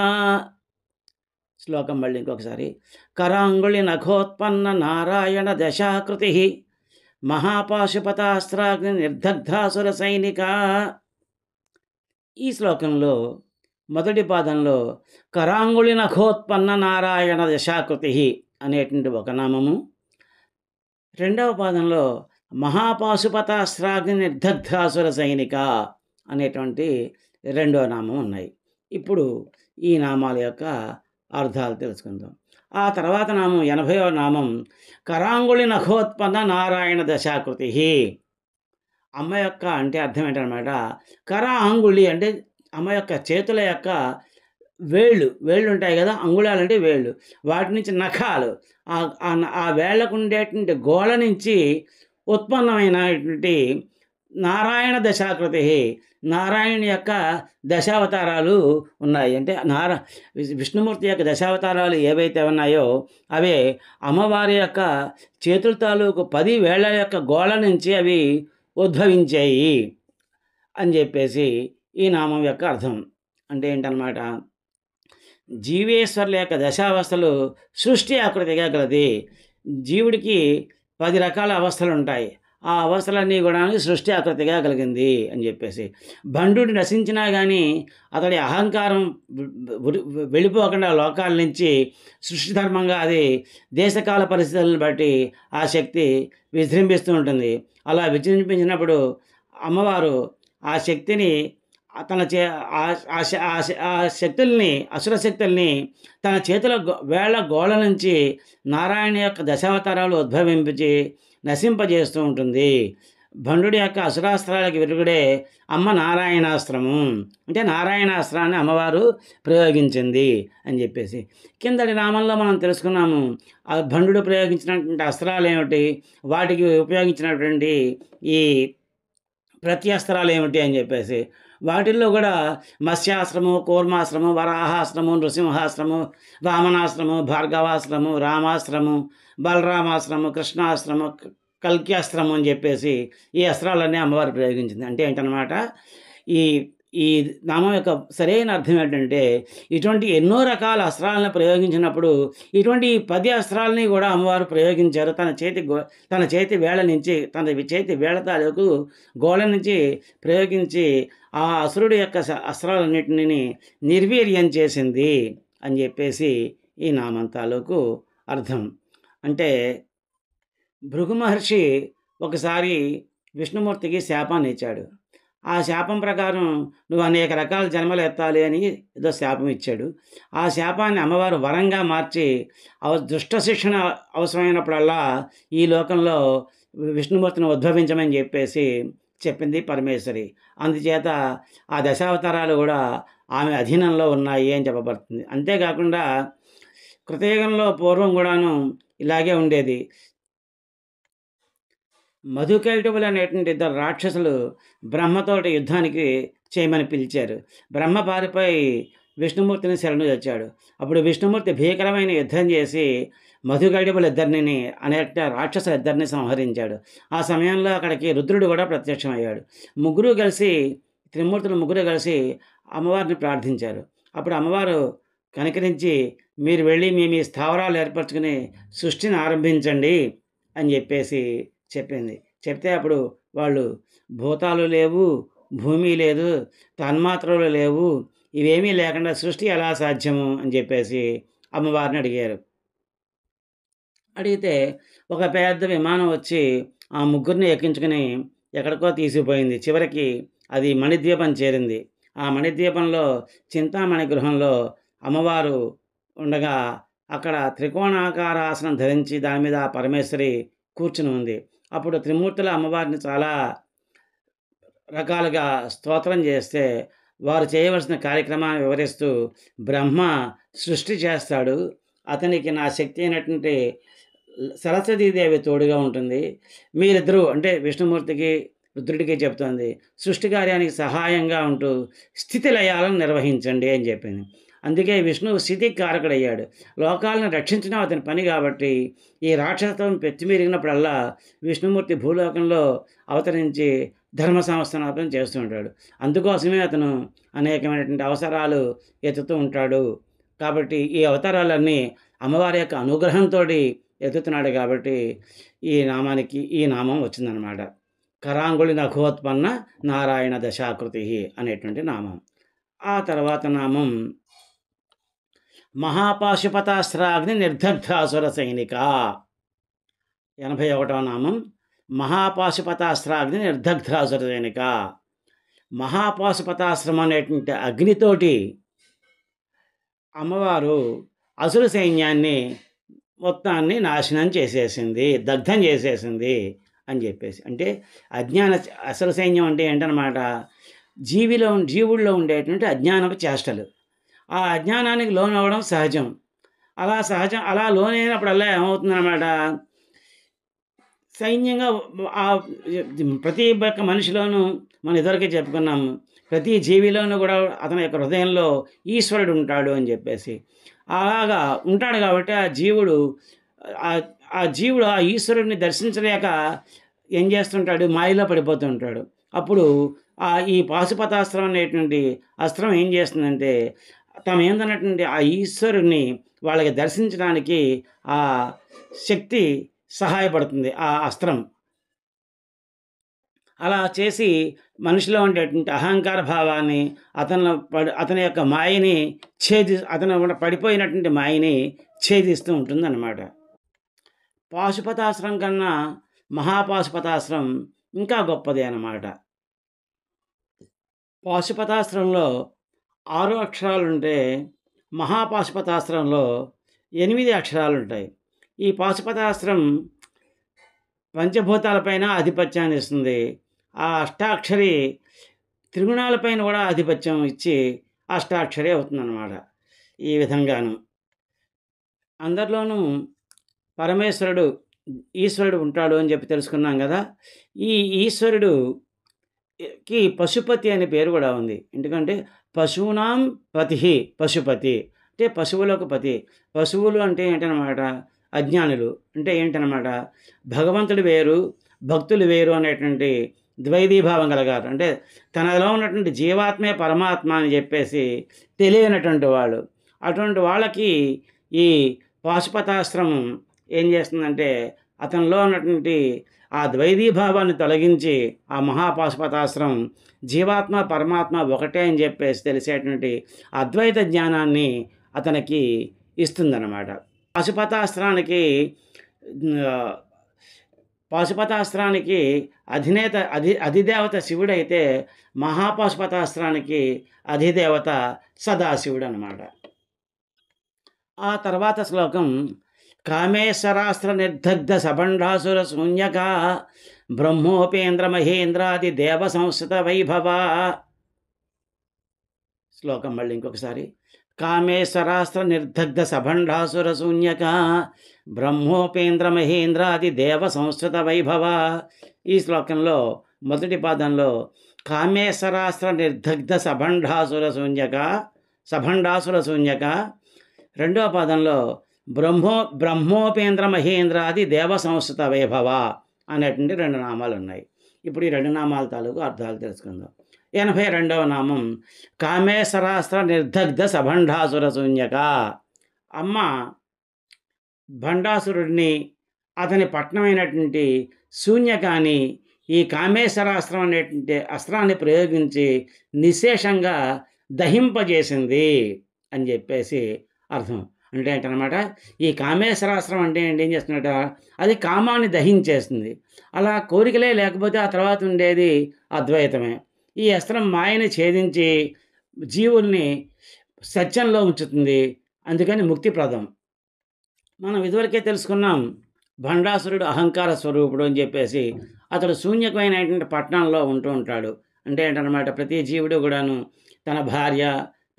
శ్లోకం మళ్ళీ ఇంకొకసారి. కరాంగుళి నఖోత్పన్న నారాయణ దశాకృతి మహాపాశుపతాస్త్రాగ్ని నిర్దగ్ధాసుర సైనిక. ఈ శ్లోకంలో మొదటి పాదంలో కరాంగుళి నఖోత్పన్న నారాయణ దశాకృతి అనేటువంటి ఒక నామము, రెండవ పాదంలో మహాపాశుపతాస్త్రాగ్ని నిర్దగ్ధాసుర సైనిక అనేటువంటి రెండవ నామం ఉన్నాయి. ఇప్పుడు ఈ నామాల యొక్క అర్థాలు తెలుసుకుందాం. ఆ తర్వాత నామం 80వ నామం కరాంగుళి నఖోత్పన్న నారాయణ దశాకృతి. అమ్మ యొక్క అంటే అర్థం ఏంటనమాట, కర అంగుళి అంటే అమ్మ యొక్క చేతుల యొక్క వేళ్ళు ఉంటాయి కదా, అంగుళాలు అంటే వేళ్ళు, వాటి నుంచి నఖాలు, ఆ వేళ్లకు ఉండేటువంటి గోళ నుంచి ఉత్పన్నమైనటువంటి నారాయణ దశాకృతి, నారాయణుని యొక్క దశావతారాలు ఉన్నాయి. అంటే విష్ణుమూర్తి యొక్క దశావతారాలు ఏవైతే ఉన్నాయో అవే అమ్మవారి యొక్క చేతుల తాలూకు 10 వేళ్ల యొక్క గోళ నుంచి అవి ఉద్భవించాయి అని చెప్పేసి ఈ నామం యొక్క అర్థం. అంటే ఏంటన్నమాట, జీవేశ్వరుల యొక్క దశావస్థలు సృష్టి ఆకృతిగా గలది. జీవుడికి 10 రకాల అవస్థలు ఉంటాయి. ఆ అవస్థలన్నీ కూడా సృష్టి ఆకృతిగా కలిగింది అని చెప్పేసి. భండుడు నశించినా కానీ అతడి అహంకారం వెళ్ళిపోకుండా లోకాల నుంచి సృష్టి ధర్మంగా అది దేశకాల పరిస్థితులను బట్టి ఆ శక్తి విజృంభిస్తూ ఉంటుంది. అలా విజృంభించినప్పుడు అమ్మవారు ఆ శక్తిని ఆ శక్తుల్ని, అసుర శక్తుల్ని తన చేతుల వేళ్ల గోళ నుంచి నారాయణ యొక్క దశావతారాలు ఉద్భవించి నశింపజేస్తూ ఉంటుంది. భండుడి యొక్క అసురాస్త్రాలకు విరుగుడే అమ్మ నారాయణాస్త్రము. అంటే నారాయణాస్త్రాన్ని అమ్మవారు ప్రయోగించింది అని చెప్పేసి కిందటి నామంలో మనం తెలుసుకున్నాము. ఆ భండుడు ప్రయోగించినటువంటి అస్త్రాలు ఏమిటి, వాటికి ఉపయోగించినటువంటి ఈ ప్రత్యస్త్రాలు ఏమిటి అని చెప్పేసి. వాటిల్లో కూడా మత్స్యాశ్రము, కూర్మాశ్రము, వరాహాశ్రము, నృసింహాశ్రము, వామనాశ్రము, భార్గవాశ్రము, రామాశ్రము, బలరామాశ్రము, కృష్ణాశ్రము, కల్క్యాస్త్రము అని చెప్పేసి ఈ అస్త్రాలన్నీ అమ్మవారు ప్రయోగించింది. అంటే ఏంటన్నమాట, ఈ నామం యొక్క సరైన అర్థం ఏంటంటే, ఇటువంటి ఎన్నో రకాల అస్త్రాలను ప్రయోగించినప్పుడు ఇటువంటి 10 అస్త్రాలని కూడా అమ్మవారు ప్రయోగించారు. తన చేతి వేళ నుంచి, తన చేతి వేళ తాలూకు గోళ నుంచి ప్రయోగించి ఆ అసురుడి యొక్క అస్త్రాలన్నింటినీ నిర్వీర్యం చేసింది అని చెప్పేసి ఈ నామం తాలూకు అర్థం. అంటే భృగు మహర్షి ఒకసారి విష్ణుమూర్తికి శాపాన్ని ఇచ్చాడు. ఆ శాపం ప్రకారం నువ్వు అనేక రకాల జన్మలు ఎత్తాలి అని ఏదో శాపం ఇచ్చాడు. ఆ శాపాన్ని అమ్మవారు వరంగా మార్చి దుష్ట శిక్షణ అవసరమైనప్పుడల్లా ఈ లోకంలో విష్ణుమూర్తిని ఉద్భవించమని చెప్పేసి చెప్పింది పరమేశ్వరి. అందుచేత ఆ దశావతారాలు కూడా ఆమె అధీనంలో ఉన్నాయి అని చెప్పబడుతుంది. అంతేకాకుండా కృతయుగంలో పూర్వం కూడాను ఇలాగే ఉండేది. మధుకైటవులు అనేటువంటి 2 రాక్షసులు బ్రహ్మతోటి యుద్ధానికి చేయమని పిలిచారు. బ్రహ్మ పారిపోయి విష్ణుమూర్తిని శరణు తెచ్చాడు. అప్పుడు విష్ణుమూర్తి భీకరమైన యుద్ధం చేసి మధుకైటవులు ఇద్దరిని అనేక రాక్షసులు ఇద్దరిని సంహరించాడు. ఆ సమయంలో అక్కడికి రుద్రుడు కూడా ప్రత్యక్షమయ్యాడు. త్రిమూర్తులు ముగ్గురు కలిసి అమ్మవారిని ప్రార్థించారు. అప్పుడు అమ్మవారు కనికరించి మీరు వెళ్ళి మీ స్థావరాలు ఏర్పరచుకుని సృష్టిని ఆరంభించండి అని చెప్పేసి చెప్పింది. చెప్తే అప్పుడు వాళ్ళు భూతాలు లేవు, భూమి లేదు, తన్మాత్రలు లేవు, ఇవేమీ లేకుండా సృష్టి ఎలా సాధ్యము అని చెప్పేసి అమ్మవారిని అడిగారు. అడిగితే ఒక పెద్ద విమానం వచ్చి ఆ ముగ్గురిని ఎక్కించుకుని ఎక్కడికో తీసుకుపోయింది. చివరికి అది మణిద్వీపం చేరింది. ఆ మణిద్వీపంలో చింతామణి గృహంలో అమ్మవారు ఉండగా అక్కడ త్రికోణాకార ఆసనం ధరించి దాని మీద పరమేశ్వరి కూర్చుని ఉంది. అప్పుడు త్రిమూర్తుల అమ్మవారిని చాలా రకాలుగా స్తోత్రం చేస్తే వారు చేయవలసిన కార్యక్రమాన్ని వివరిస్తూ బ్రహ్మ సృష్టి చేస్తాడు, అతనికి నా శక్తి అయినటువంటి సరస్వతీదేవి తోడుగా ఉంటుంది, మీరిద్దరూ అంటే విష్ణుమూర్తికి రుద్రుడికి చెప్తోంది సృష్టి కార్యానికి సహాయంగా ఉంటూ స్థితి లయాలను నిర్వహించండి అని చెప్పింది. అందుకే విష్ణువు స్థితికి కారకుడయ్యాడు. లోకాలను రక్షించడం అతని పని కాబట్టి ఈ రాక్షసత్వం పెచ్చిమీరిగినప్పుడల్లా విష్ణుమూర్తి భూలోకంలో అవతరించి ధర్మ సంస్థాపన చేస్తూ ఉంటాడు. అందుకోసమే అతను అనేకమైనటువంటి అవసరాలు ఎత్తుతూ ఉంటాడు. కాబట్టి ఈ అవతారాలన్నీ అమ్మవారి యొక్క అనుగ్రహంతో ఎత్తుతున్నాడు కాబట్టి ఈ నామం వచ్చిందనమాట. కరాంగుళి నఖోత్పన్న నారాయణ దశాకృతి అనేటువంటి నామం. ఆ తర్వాత నామం మహాపాశుపతాస్త్రాగ్ని నిర్దగ్ధాసుర సైనిక. 81వ నామం మహాపాశుపతాస్త్రాగ్ని నిర్దగ్ధాసుర సైనిక. మహాపాశుపతాస్త్రం అనేటువంటి అగ్నితోటి అమ్మవారు అసుర సైన్యాన్ని మొత్తాన్ని నాశనం చేసేసింది, దగ్ధం చేసేసింది అని చెప్పేసి. అంటే అసుర సైన్యం అంటే ఏంటనమాట, జీవుల్లో ఉండేటువంటి అజ్ఞానపు చేష్టలు. ఆ అజ్ఞానానికి లోనవ్వడం సహజం. అలా లోనైనప్పుడల్లా ఏమవుతుందన్నమాట, సైన్యంగా ప్రతి ఒక్క మనిషిలోనూ మనం ఇదివరకే చెప్పుకున్నాము, ప్రతి జీవిలోనూ కూడా అతని యొక్క హృదయంలో ఈశ్వరుడు ఉంటాడు అని చెప్పేసి. అలాగా ఉంటాడు కాబట్టి ఆ జీవుడు ఆ ఈశ్వరుడిని దర్శించలేక ఏం చేస్తుంటాడు, మాయలో పడిపోతూ ఉంటాడు. అప్పుడు ఈ పాశుపతాస్త్రం అనేటువంటి అస్త్రం ఏం చేస్తుందంటే, తమ ఏందన్నటువంటి ఆ ఈశ్వరుణ్ణి వాళ్ళకి దర్శించడానికి ఆ శక్తి సహాయపడుతుంది ఆ అస్త్రం. అలా చేసి మనిషిలో ఉండేటువంటి అహంకార భావాన్ని, అతని యొక్క మాయని అతను పడిపోయినటువంటి మాయని ఛేదిస్తూ ఉంటుందన్నమాట. పాశుపతాస్త్రం కన్నా మహాపాశుపతాస్త్రం ఇంకా గొప్పది అన్నమాట. పాశుపతాస్త్రంలో 6 అక్షరాలుంటే మహాపాశుపతాస్త్రంలో 8 అక్షరాలు ఉంటాయి. ఈ పాశుపతాస్త్రం పంచభూతాలపైన ఆధిపత్యాన్ని ఇస్తుంది. ఆ అష్టాక్షరి త్రిగుణాలపైన కూడా ఆధిపత్యం ఇచ్చి అష్టాక్షరి అవుతుందన్నమాట. ఈ విధంగాను అందరిలోనూ ఈశ్వరుడు ఉంటాడు అని చెప్పి తెలుసుకున్నాం కదా. ఈ ఈశ్వరుడుకి పశుపతి అనే పేరు కూడా ఉంది. ఎందుకంటే పశువునాం పతి, పశుపతి అంటే పశువులకు పతి. పశువులు అంటే ఏంటనమాట, అజ్ఞానులు అంటే ఏంటనమాట, భగవంతుడు వేరు భక్తులు వేరు అనేటువంటి ద్వైధీభావం కలగారు. అంటే తనలో ఉన్నటువంటి జీవాత్మే పరమాత్మ అని చెప్పేసి తెలియనటువంటి వాళ్ళు. అటువంటి వాళ్ళకి ఈ పాశుపతాస్త్రం ఏం చేస్తుందంటే, అతనిలో ఉన్నటువంటి ఆ ద్వైధీభావాన్ని తొలగించి ఆ మహాపాశుపతాస్త్రం జీవాత్మ పరమాత్మ ఒకటే అని చెప్పేసి తెలిసేటువంటి అద్వైత జ్ఞానాన్ని అతనికి ఇస్తుందన్నమాట. పాశుపతాస్త్రానికి అధిదేవత శివుడైతే మహాపాశుపతాస్త్రానికి అధిదేవత సదాశివుడు అన్నమాట. ఆ తర్వాత శ్లోకం కామేశ్వరాస్త్ర నిర్దగ్ధ సబండాసుర శూన్యక బ్రహ్మోపేంద్ర మహేంద్రాది దేవ సంస్థ వైభవ. శ్లోకం మళ్ళీ ఇంకొకసారి. కామేశ్వరాస్త్ర నిర్దగ్ధ సబండాసుర శూన్యక బ్రహ్మోపేంద్ర మహేంద్రాది దేవ సంస్థ వైభవ. ఈ శ్లోకంలో మొదటి పాదంలో కామేశ్వరాస్త్ర నిర్దగ్ధ సబండాసుర శూన్యక, రెండవ పాదంలో బ్రహ్మోపేంద్ర మహేంద్రాది దేవ సంస్థ వైభవ అనేటువంటి 2 నామాలు ఉన్నాయి. ఇప్పుడు ఈ 2 నామాల తాలూకు అర్థాలు తెలుసుకుందాం. 82వ నామం కామేశ్వరాస్త్ర నిర్దగ్ధ సభండాసుర శూన్యక. అమ్మ భండాసురుడిని అతని పట్టణమైనటువంటి శూన్యకాని ఈ కామేశ్వరాస్త్రం అనేటువంటి అస్త్రాన్ని ప్రయోగించి నిశేషంగా దహింపజేసింది అని చెప్పేసి అర్థం. అంటే ఏంటనమాట, ఈ కామేశ్వరాస్త్రం అంటే ఏం చేస్తున్నట, అది కామాన్ని దహించేస్తుంది. అలా కోరికలే లేకపోతే ఆ తర్వాత ఉండేది అద్వైతమే. ఈ అస్త్రం మాయని ఛేదించి జీవుల్ని సత్యంలో ఉంచుతుంది. అందుకని ముక్తిప్రదం. మనం ఇదివరకే తెలుసుకున్నాం, భండాసురుడు అహంకార స్వరూపుడు అని చెప్పేసి అతడు శూన్యకమైనటువంటి పట్టణంలో ఉంటూ ఉంటాడు. అంటే ఏంటనమాట, ప్రతి జీవుడు కూడాను తన భార్య,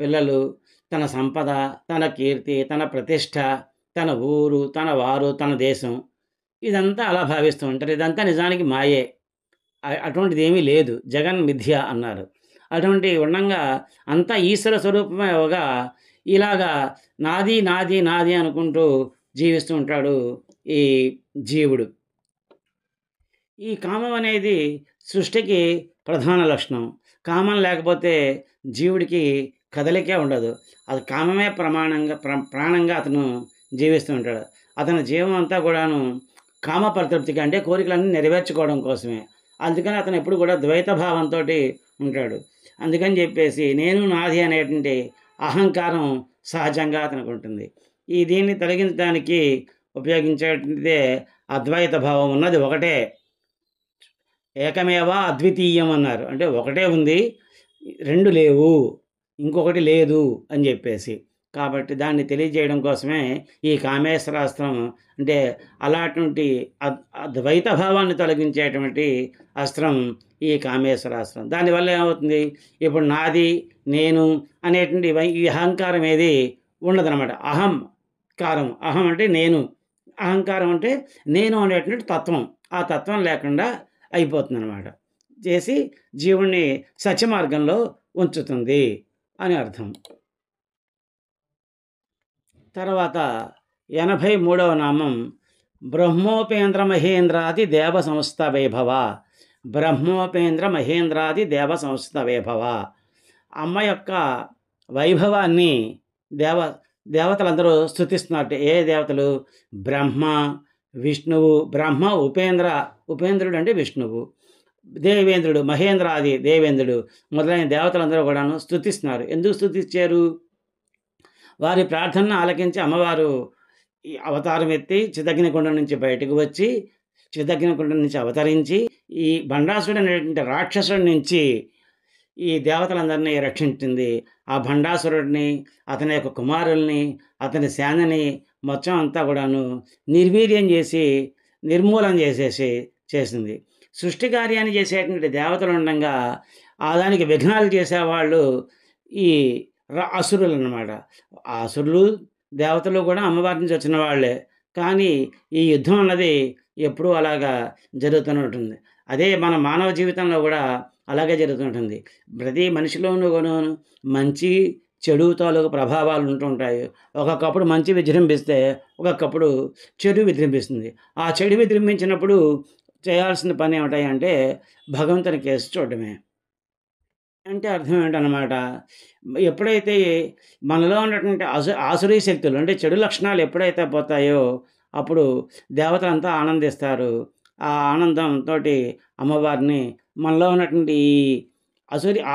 పిల్లలు, తన సంపద, తన కీర్తి, తన ప్రతిష్ట, తన ఊరు, తన వారు, తన దేశం, ఇదంతా అలా భావిస్తూ ఉంటారు. ఇదంతా నిజానికి మాయే, అటువంటిది ఏమీ లేదు, జగన్ మిథ్య అన్నారు. అటువంటి ఉండంగా అంతా ఈశ్వర స్వరూపమే అవగా ఇలాగా నాది నాది నాది అనుకుంటూ జీవిస్తూ ఉంటాడు ఈ జీవుడు. ఈ కామం అనేది సృష్టికి ప్రధాన లక్షణం. కామం లేకపోతే జీవుడికి కదలికే ఉండదు. అది కామమే ప్రాణంగా అతను జీవిస్తూ ఉంటాడు. అతని జీవం అంతా కూడాను కామ పరితృప్తికి, అంటే కోరికలన్నీ నెరవేర్చుకోవడం కోసమే. అందుకని అతను ఎప్పుడు కూడా ద్వైత భావంతోటి ఉంటాడు. అందుకని చెప్పేసి నేను నాది అనేటువంటి అహంకారం సహజంగా అతనికి ఉంటుంది. దీన్ని తొలగించడానికి ఉపయోగించేటువంటిదే అద్వైత భావం. ఉన్నది ఒకటే, ఏకమేవ అద్వితీయం అన్నారు. అంటే ఒకటే ఉంది, 2 లేవు, ఇంకొకటి లేదు అని చెప్పేసి. కాబట్టి దాన్ని తెలియజేయడం కోసమే ఈ కామేశ్వరాస్త్రం, అంటే అలాంటి అద్వైత భావాన్ని తొలగించేటువంటి అస్త్రం ఈ కామేశ్వరాస్త్రం. దానివల్ల ఏమవుతుంది, ఇప్పుడు నాది నేను అనేటువంటి ఈ అహంకారం ఏది ఉండదనమాట. అహంకారం, అహం అంటే నేను, అహంకారం అంటే నేను అనేటువంటి తత్వం, ఆ తత్వం లేకుండా అయిపోతుందన్నమాట. చేసి జీవుణ్ణి సత్య మార్గంలో ఉంచుతుంది అని అర్థం. తర్వాత 83వ నామం బ్రహ్మోపేంద్ర మహేంద్రాది దేవ సంస్థ వైభవ. బ్రహ్మోపేంద్ర మహేంద్రాది దేవ సంస్థ వైభవ. అమ్మ యొక్క వైభవాన్ని దేవతలందరూ స్తుతిస్తున్నట్టు. ఏ దేవతలు? బ్రహ్మ, విష్ణువు. బ్రహ్మ ఉపేంద్రుడు అంటే విష్ణువు, దేవేంద్రుడు మహేంద్రాది దేవేంద్రుడు మొదలైన దేవతలందరూ కూడాను స్తుతిస్తున్నారు. ఎందుకు స్తుతించారు? వారి ప్రార్థనను ఆలకించి అమ్మవారు ఈ అవతారం ఎత్తి చిదగ్నికుండం నుంచి బయటకు వచ్చి, చిదగ్నికుండం నుంచి అవతరించి ఈ భండాసురుడు అనేటువంటి రాక్షసుడి నుంచి ఈ దేవతలందరినీ రక్షించింది. ఆ భండాసురుడిని, అతని యొక్క కుమారుల్ని, అతని సేనని మొత్తం అంతా కూడాను నిర్వీర్యం చేసి నిర్మూలన చేసింది. సృష్టి కార్యాన్ని చేసేటువంటి దేవతలు ఉండగా దానికి విఘ్నాలు చేసేవాళ్ళు ఈ అసురులు అన్నమాట. ఆ అసురులు దేవతలు కూడా అమ్మవారి నుంచి వచ్చిన వాళ్ళే. కానీ ఈ యుద్ధం అన్నది ఎప్పుడూ అలాగా జరుగుతూనే ఉంటుంది. అదే మన మానవ జీవితంలో కూడా అలాగే జరుగుతుంటుంది. ప్రతి మనిషిలోనూ కూడా మంచి చెడు తాలూకు ప్రభావాలు ఉంటుంటాయి. ఒక్కొక్కప్పుడు మంచి విజృంభిస్తే ఒక్కొక్కప్పుడు చెడు విజృంభిస్తుంది. ఆ చెడు విజృంభించినప్పుడు చేయాల్సిన పని ఏమిటాయంటే భగవంతుని కేసు చూడడమే. అంటే అర్థం ఏంటన్నమాట, ఎప్పుడైతే మనలో ఉన్నటువంటి ఆసురీ శక్తులు, అంటే చెడు లక్షణాలు ఎప్పుడైతే పోతాయో అప్పుడు దేవతలంతా ఆనందిస్తారు. ఆ ఆనందంతో అమ్మవారిని, మనలో ఉన్నటువంటి ఈ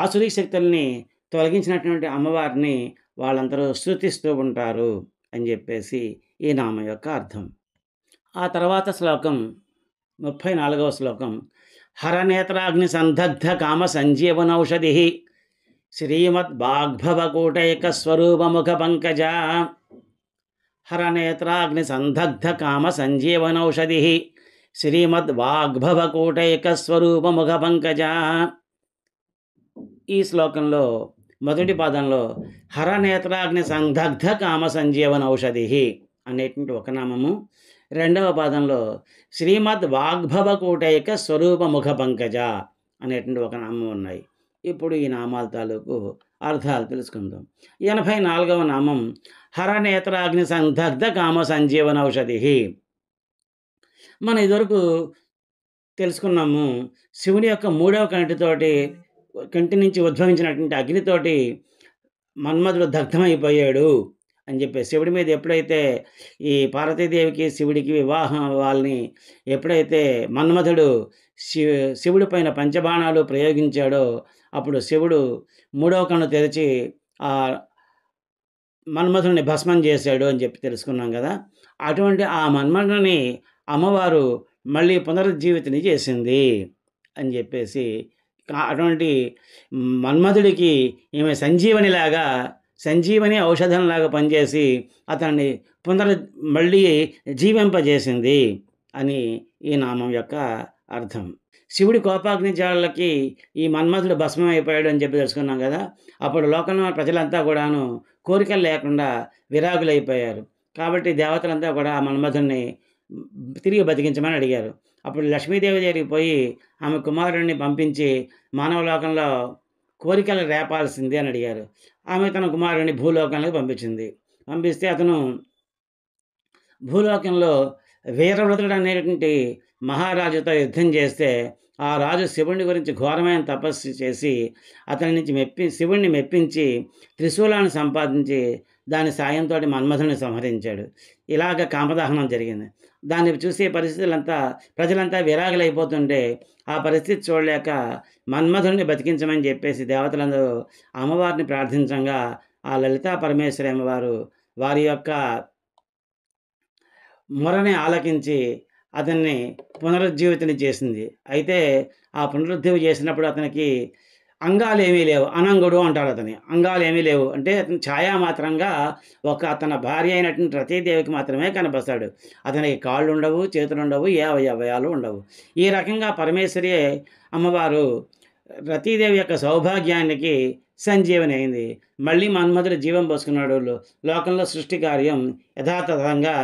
ఆసురీ శక్తుల్ని తొలగించినటువంటి అమ్మవారిని వాళ్ళందరూ స్తుతిస్తూ ఉంటారు అని చెప్పేసి ఈ నామం యొక్క అర్థం. ఆ తర్వాత శ్లోకం 34వ శ్లోకం. హరనేత్రాగ్ని సందగ్ధ కామ సంజీవనౌషధి శ్రీమద్వాగ్భవకూటైక స్వరూపముఖ పంకజ. హరనేత్రాగ్ని సందగ్ధ కామ సంజీవనౌషధి శ్రీమద్వాగ్భవకూటైక స్వరూపముఖ పంకజ. ఈ శ్లోకంలో మొదటి పాదంలో హరనేత్రాగ్ని సందగ్ధ కామ సంజీవనౌషధి అనేటువంటి ఒక నామము, రెండవ పాదంలో శ్రీమద్ వాగ్భవకూటైక స్వరూపముఖ పంకజ అనేటువంటి ఒక నామం ఉన్నాయి. ఇప్పుడు ఈ నామాల తాలూకు అర్థాలు తెలుసుకుందాం. 84వ నామం హరనేత్రాగ్ని సందగ్ధ కామ సంజీవనౌషధి. మనం ఇదివరకు తెలుసుకున్నాము, శివుని యొక్క 3వ కంటి నుంచి ఉద్భవించినటువంటి అగ్నితోటి మన్మధుడు దగ్ధమైపోయాడు అని చెప్పి, శివుడి మీద ఎప్పుడైతే ఈ పార్వతీదేవికి శివుడికి వివాహం వాళ్ళని ఎప్పుడైతే మన్మధుడు శివుడి పైన పంచబాణాలు ప్రయోగించాడో అప్పుడు శివుడు 3వ కన్ను తెరిచి ఆ మన్మధుడిని భస్మం చేశాడు అని చెప్పి తెలుసుకున్నాం కదా. అటువంటి ఆ మన్మధుడిని అమ్మవారు మళ్ళీ పునరుజ్జీవితని చేసింది అని చెప్పేసి, అటువంటి మన్మధుడికి ఈమె సంజీవని ఔషధంలాగా పనిచేసి అతన్ని మళ్ళీ జీవింపజేసింది అని ఈ నామం యొక్క అర్థం. శివుడి కోపాగ్ని జ్వాలలకి ఈ మన్మధుడు భస్మం అయిపోయాడు అని చెప్పి తెలుసుకున్నాం కదా. అప్పుడు లోకంలో ప్రజలంతా కూడాను కోరికలు లేకుండా విరాగులైపోయారు. కాబట్టి దేవతలంతా కూడా ఆ మన్మధుడిని తిరిగి బతికించమని అడిగారు. అప్పుడు లక్ష్మీదేవి దగ్గరికి పోయి ఆమె కుమారుడిని పంపించి మానవ లోకంలో కోరికలు రేపాల్సింది అని అడిగారు. ఆమె తన కుమారుడిని భూలోకానికి పంపించింది. పంపిస్తే అతను భూలోకంలో వీరవ్రతుడు అనేటువంటి మహారాజుతో యుద్ధం చేస్తే, ఆ రాజు శివుని గురించి ఘోరమైన తపస్సు చేసి అతని నుంచి శివుణ్ణి మెప్పించి త్రిశూలాన్ని సంపాదించి దాని సాయంతోటి మన్మథుడిని సంహరించాడు. ఇలాగ కామదహనం జరిగింది. దాన్ని చూసే ప్రజలంతా విరాగులైపోతుంటే, ఆ పరిస్థితి చూడలేక మన్మథుడిని బతికించమని చెప్పేసి దేవతలందరూ అమ్మవారిని ప్రార్థించంగా, ఆ లలితా పరమేశ్వరి అమ్మవారు వారి యొక్క మొరని ఆలకించి అతన్ని పునరుజ్జీవితుని చేసింది. అయితే ఆ పునరుద్ధరణ చేసినప్పుడు అతనికి అంగాలేమీ లేవు. అనంగుడు అంటారు అతన్ని. అంగాలేమీ లేవు అంటే అతను ఛాయామాత్రంగా తన భార్య అయినటువంటి రతీదేవికి మాత్రమే కనపస్తాడు. అతనికి కాళ్ళు ఉండవు, చేతులు ఉండవు, ఏ అవయవాలు ఉండవు. ఈ రకంగా పరమేశ్వరి అమ్మవారు రతీదేవి యొక్క సౌభాగ్యానికి సంజీవని అయింది. మళ్ళీ మన్మధుడు జీవం పోసుకున్నాడు. లోకంలో సృష్టి కార్యం యథాతథంగా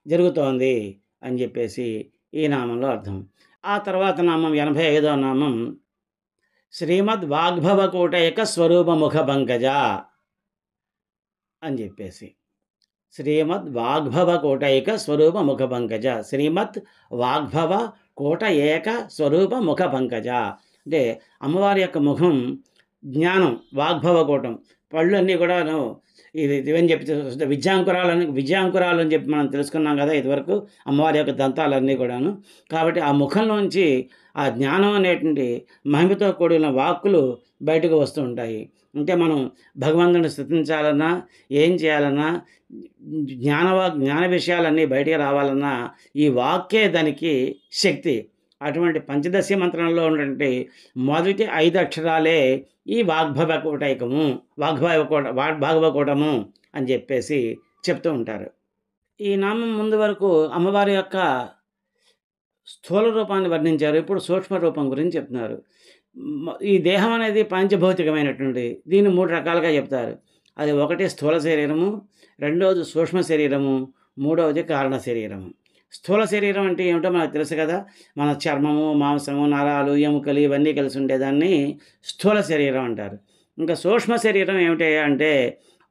జరుగుతోంది అని చెప్పేసి ఈ నామంలో అర్థం. ఆ తర్వాత నామం 85వ నామం శ్రీమద్ వాగ్భవకూటైక స్వరూప ముఖ పంకజ అని చెప్పేసి. శ్రీమద్ వాగ్భవ కోటైక స్వరూప ముఖ పంకజ. శ్రీమద్ వాగ్భవ కోట ఏక స్వరూప ముఖ పంకజ అంటే అమ్మవారి యొక్క ముఖం జ్ఞానం, వాగ్భవ కూటం, పళ్ళు అన్నీ కూడాను ఇవని చెప్పి విద్యాంకురాలు అని చెప్పి మనం తెలుసుకున్నాం కదా ఇదివరకు, అమ్మవారి యొక్క దంతాలన్నీ కూడాను. కాబట్టి ఆ ముఖంలోంచి ఆ జ్ఞానం అనేటువంటి మహిమతో కూడిన వాక్కులు బయటకు వస్తూ ఉంటాయి. అంటే మనం భగవంతుని స్తుతించాలన్నా, ఏం చేయాలన్నా, జ్ఞాన విషయాలన్నీ బయటికి రావాలన్నా ఈ వాక్యే దానికి శక్తి. అటువంటి పంచదశి మంత్రంలో ఉన్నటువంటి మొదటి 5 అక్షరాలే ఈ వాగ్భవకూటము అని చెప్పేసి చెప్తూ ఉంటారు. ఈ నామం ముందు వరకు అమ్మవారి యొక్క స్థూల రూపాన్ని వర్ణించారు. ఇప్పుడు సూక్ష్మ రూపం గురించి చెప్తున్నారు. ఈ దేహం అనేది పంచభౌతికమైనటువంటి, దీన్ని 3 రకాలుగా చెప్తారు. అది ఒకటి స్థూల శరీరము, రెండవది సూక్ష్మ శరీరము, మూడవది కారణ శరీరము. స్థూల శరీరం అంటే ఏమిటో మనకు తెలుసు కదా. మన చర్మము, మాంసము, నరాలు, ఎముకలు ఇవన్నీ కలిసి ఉండేదాన్ని స్థూల శరీరం అంటారు. ఇంకా సూక్ష్మ శరీరం ఏమిటి అంటే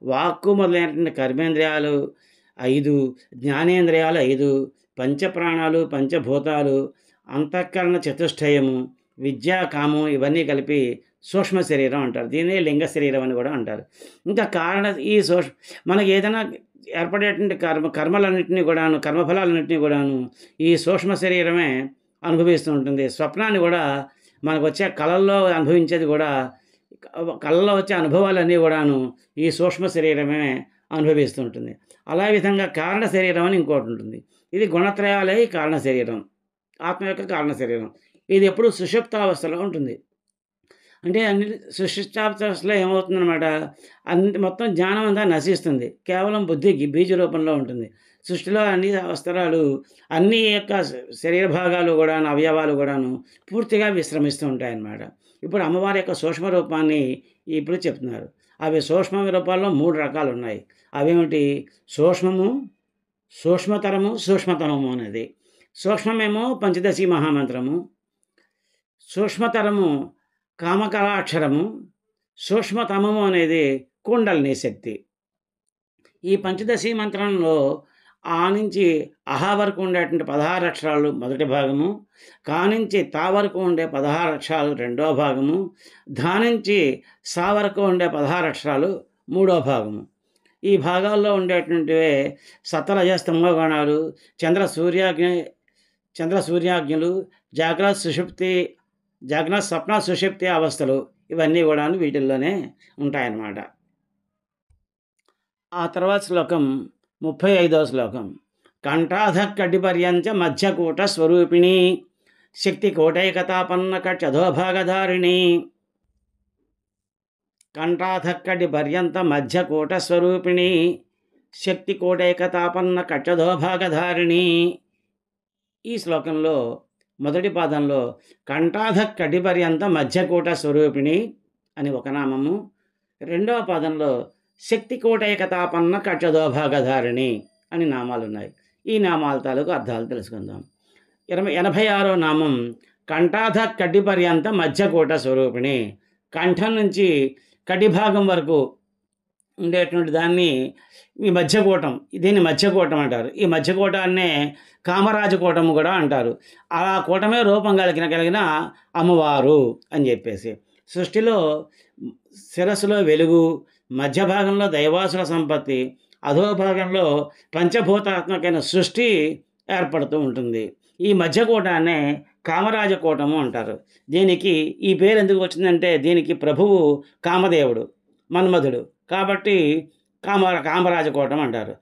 వాక్కు మొదలైనటువంటి కర్మేంద్రియాలు 5, జ్ఞానేంద్రియాలు 5, పంచప్రాణాలు, పంచభూతాలు, అంతఃకరణ చతుష్టయము, విద్యా, కామం ఇవన్నీ కలిపి సూక్ష్మ శరీరం అంటారు. దీన్ని లింగ శరీరం అని కూడా అంటారు. ఇంకా మనకి ఏదైనా ఏర్పడేటువంటి కర్మలన్నింటినీ కూడాను, కర్మఫలాలన్నింటినీ కూడాను ఈ సూక్ష్మ శరీరమే అనుభవిస్తూ ఉంటుంది. స్వప్నాన్ని కూడా మనకు వచ్చే కళల్లో అనుభవించేది కూడా, కళల్లో వచ్చే అనుభవాలన్నీ కూడాను ఈ సూక్ష్మ శరీరమే అనుభవిస్తూ ఉంటుంది. అలా విధంగా కారణ శరీరం అని ఇంకోటి ఉంటుంది. ఇది గుణత్రయాలే కారణ శరీరం, ఆత్మ యొక్క కారణ శరీరం. ఇది ఎప్పుడు సుషుప్తావస్థలో ఉంటుంది. అంటే అన్ని సుషుప్తావస్థలో ఏమవుతుందన్నమాట, మొత్తం జ్ఞానం అంతా నశిస్తుంది. కేవలం బుద్ధి బీజ రూపంలో ఉంటుంది. సృష్టిలో అన్ని అవసరాలు, అన్ని యొక్క శరీర భాగాలు కూడాను, అవయవాలు కూడాను పూర్తిగా విశ్రమిస్తూ ఉంటాయన్నమాట. ఇప్పుడు అమ్మవారి యొక్క సూక్ష్మ రూపాన్ని ఇప్పుడు చెప్తున్నారు. అవి సూక్ష్మ రూపాల్లో 3 రకాలు ఉన్నాయి. అవేమిటి? సూక్ష్మము, సూక్ష్మతరము, సూక్ష్మతమము అనేది. సూక్ష్మమేమో పంచదశి మహామంత్రము, సూక్ష్మతరము కామకళాక్షరము, సూక్ష్మతమము అనేది కుండలిని శక్తి. ఈ పంచదశి మంత్రంలో ఆ నుంచి అహా వరకు ఉండేటువంటి 16 అక్షరాలు మొదటి భాగము, కా నుంచి తా వరకు ఉండే 16 అక్షరాలు రెండో భాగము, ధా నుంచి సా వరకు ఉండే 16 అక్షరాలు మూడో భాగము. ఈ భాగాల్లో ఉండేటువంటివే సత్వరజస్తమో గణాలు, చంద్ర సూర్యాగ్నులు, జాగ్రత్త స్వప్న సుషుప్తి అవస్థలు, ఇవన్నీ కూడా వీటిల్లోనే ఉంటాయన్నమాట. ఆ తర్వాత శ్లోకం 35వ శ్లోకం. కంఠాధ కటిపర్యంచ మధ్యకూట స్వరూపిణి శక్తి కోటైకతాపన్న కక్షధోభాగధారిణి. కంఠాధ కటిపర్యంత మధ్యకూట స్వరూపిణి శక్తి కోటైకతాపన్న కక్షధోభాగధారిణి. ఈ శ్లోకంలో మొదటి పాదంలో కంఠాధ కటిపర్యంత మధ్యకూట స్వరూపిణి అని ఒక నామము, రెండవ పాదంలో శక్తి కోటైకతాపన్న కక్షధోభాగధారిణి అని నామాలు ఉన్నాయి. ఈ నామాల తాలూకు అర్థాలు తెలుసుకుందాం. 86వ నామం కంఠాధ కటిపర్యంత మధ్యకూట స్వరూపిణి. కంఠం నుంచి కటి భాగం వరకు ఉండేటువంటి దాన్ని ఈ మధ్యకూటం, దీన్ని మధ్యకూటం అంటారు. ఈ మధ్యకూటాన్నే కామరాజకూటం కూడా అంటారు. ఆ కూటమే రూపం కలిగిన అమ్మవారు అని చెప్పేసి. సృష్టిలో శిరస్సులో వెలుగు, మధ్య భాగంలో దైవాసుర సంపత్తి, అధోభాగంలో పంచభూతాత్మకమైన సృష్టి ఏర్పడుతూ ఉంటుంది. ఈ మధ్యకూటాన్నే కామరాజకూటము అంటారు. దీనికి ఈ పేరు ఎందుకు వచ్చిందంటే, దీనికి ప్రభువు కామదేవుడు, మన్మధుడు కాబట్టి కామరాజకూటం అంటారు.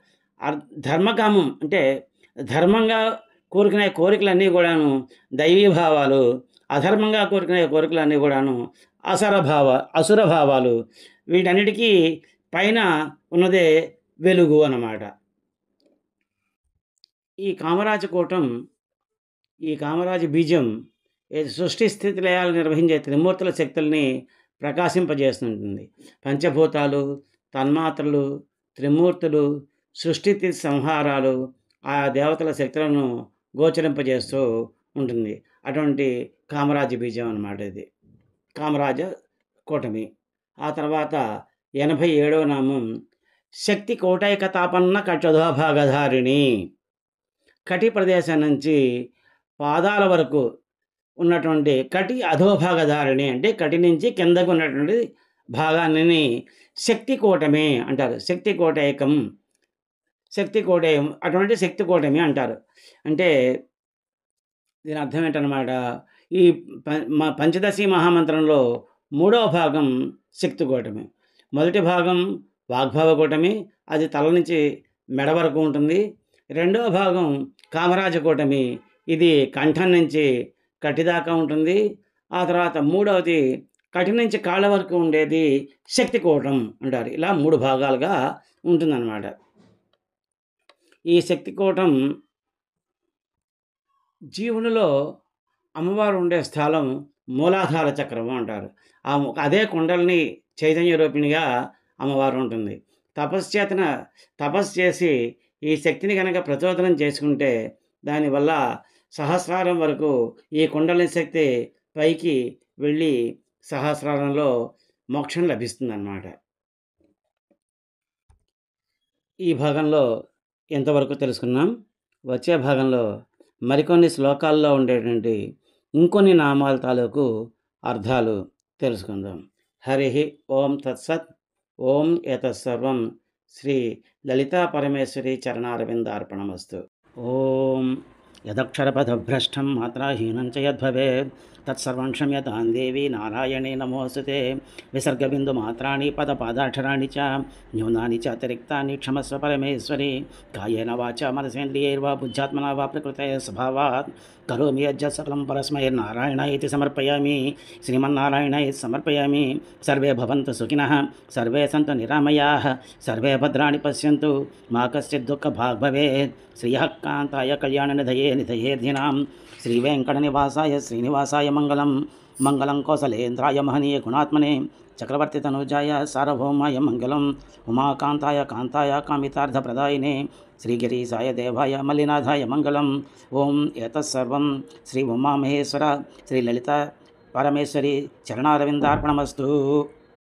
ధర్మకామం అంటే ధర్మంగా కోరుకునే కోరికలన్నీ కూడాను దైవీభావాలు, అధర్మంగా కోరుకునే కోరికలన్నీ కూడాను అసుర భావాలు. వీటన్నిటికీ పైన ఉన్నదే వెలుగు అన్నమాట. ఈ కామరాజకూటం, ఈ కామరాజ బీజం సృష్టి స్థితి లయాలు నిర్వహించే త్రిమూర్తుల శక్తుల్ని ప్రకాశింపజేస్తుంటుంది. పంచభూతాలు, తన్మాత్రలు, త్రిమూర్తులు, సృష్టి సంహారాలు, ఆ దేవతల శక్తులను గోచరింపజేస్తూ ఉంటుంది. అటువంటి కామరాజ బీజం అన్నమాట ఇది, కామరాజ కూటమి. ఆ తర్వాత 87వ నామం శక్తి కోటైకతాపన్న కచోధోభాగధారిణి. కటి ప్రదేశం నుంచి పాదాల వరకు ఉన్నటువంటి కటి అధోభాగధారిణి అంటే కటి నుంచి కిందకు ఉన్నటువంటి భాగాన్ని శక్తి కూటమి అంటారు. శక్తి కోటైకం, శక్తి కోటయం, అటువంటి శక్తి కూటమి అంటారు. అంటే దీని అర్థం ఏంటన్నమాట, ఈ పంచదశి మహామంత్రంలో 3వ భాగం శక్తి కూటమి. మొదటి భాగం వాగ్భవ కూటమి, అది తల నుంచి మెడ వరకు ఉంటుంది. 2వ భాగం కామరాజ కూటమి, ఇది కంఠం నుంచి కటి దాకా ఉంటుంది. ఆ తర్వాత 3వది కటి నుంచి కాళ్ళ వరకు ఉండేది శక్తి కూటం అంటారు. ఇలా 3 భాగాలుగా ఉంటుందన్నమాట. ఈ శక్తి కూటం జీవునిలో అమ్మవారు ఉండే స్థలం మూలాధార చక్రము అంటారు. అదే కుండలిని చైతన్య రూపిణిగా అమ్మవారు ఉంటుంది. తపస్సు చేసి ఈ శక్తిని కనుక ప్రచోదనం చేసుకుంటే దానివల్ల సహస్రారం వరకు ఈ కుండలిని శక్తి పైకి వెళ్ళి సహస్రారంలో మోక్షం లభిస్తుందన్నమాట. ఈ భాగంలో ఎంతవరకు తెలుసుకున్నాం. వచ్చే భాగంలో మరికొన్ని శ్లోకాల్లో ఉండేటువంటి ఇంకొన్ని నామాల తాలూకు అర్థాలు తెలుసుకుందాం. హరి ఓం తత్సత్. ఓం ఏతత్సర్వం శ్రీ లలితా పరమేశ్వరి చరణారవిందార్పణమస్తు. ఓం యదక్షరపథభ్రష్టం మాత్రాహీనం చ యద్భవేత్ తత్సర్వం క్షమ్యతాం దేవి నారాయణే నమోస్తుతే. విసర్గబిందు మాత్రాణి పదపాదాక్షరాణి చ న్యూనాని చ అతిరిక్తాని క్షమస్వ పరమేశ్వరి. కాయేన వాచ మనసేంద్రియైర్వా బుద్ధ్యాత్మనా వా ప్రకృతే స్వభావాత్ కరోమి యజ్జత్ సకలం పరస్మై నారాయణాయేతి సమర్పయామి. శ్రీమన్నారాయణాయేతి సమర్పయామి. సర్వే భవంతు సుఖినః, సర్వే సంతు నిరామయాః, సర్వే భద్రాణి పశ్యంతు, మా కశ్చిద్ దుఃఖభాగ్ భవేత్. శ్రియః కాంతాయ కళ్యాణనిధయే ధినాం. శ్రీవేంకటనివాసాయ శ్రీనివాసాయ మంగళం. మంగళం కౌసలేంద్రాయ మహనీయ గుణాత్మనే చక్రవర్తి తనూజాయ సార్వభౌమాయ మంగళం. ఉమాకాంతాయ కాంతాయ కామితార్థప్రదాయినే శ్రీగిరీశాయ దేవాయ మల్లినాథాయ మంగళం. ఓం ఏతత్సర్వం శ్రీ ఉమామహేశ్వర శ్రీ లలిత పరమేశ్వరి చరణారవిందార్పణమస్తు.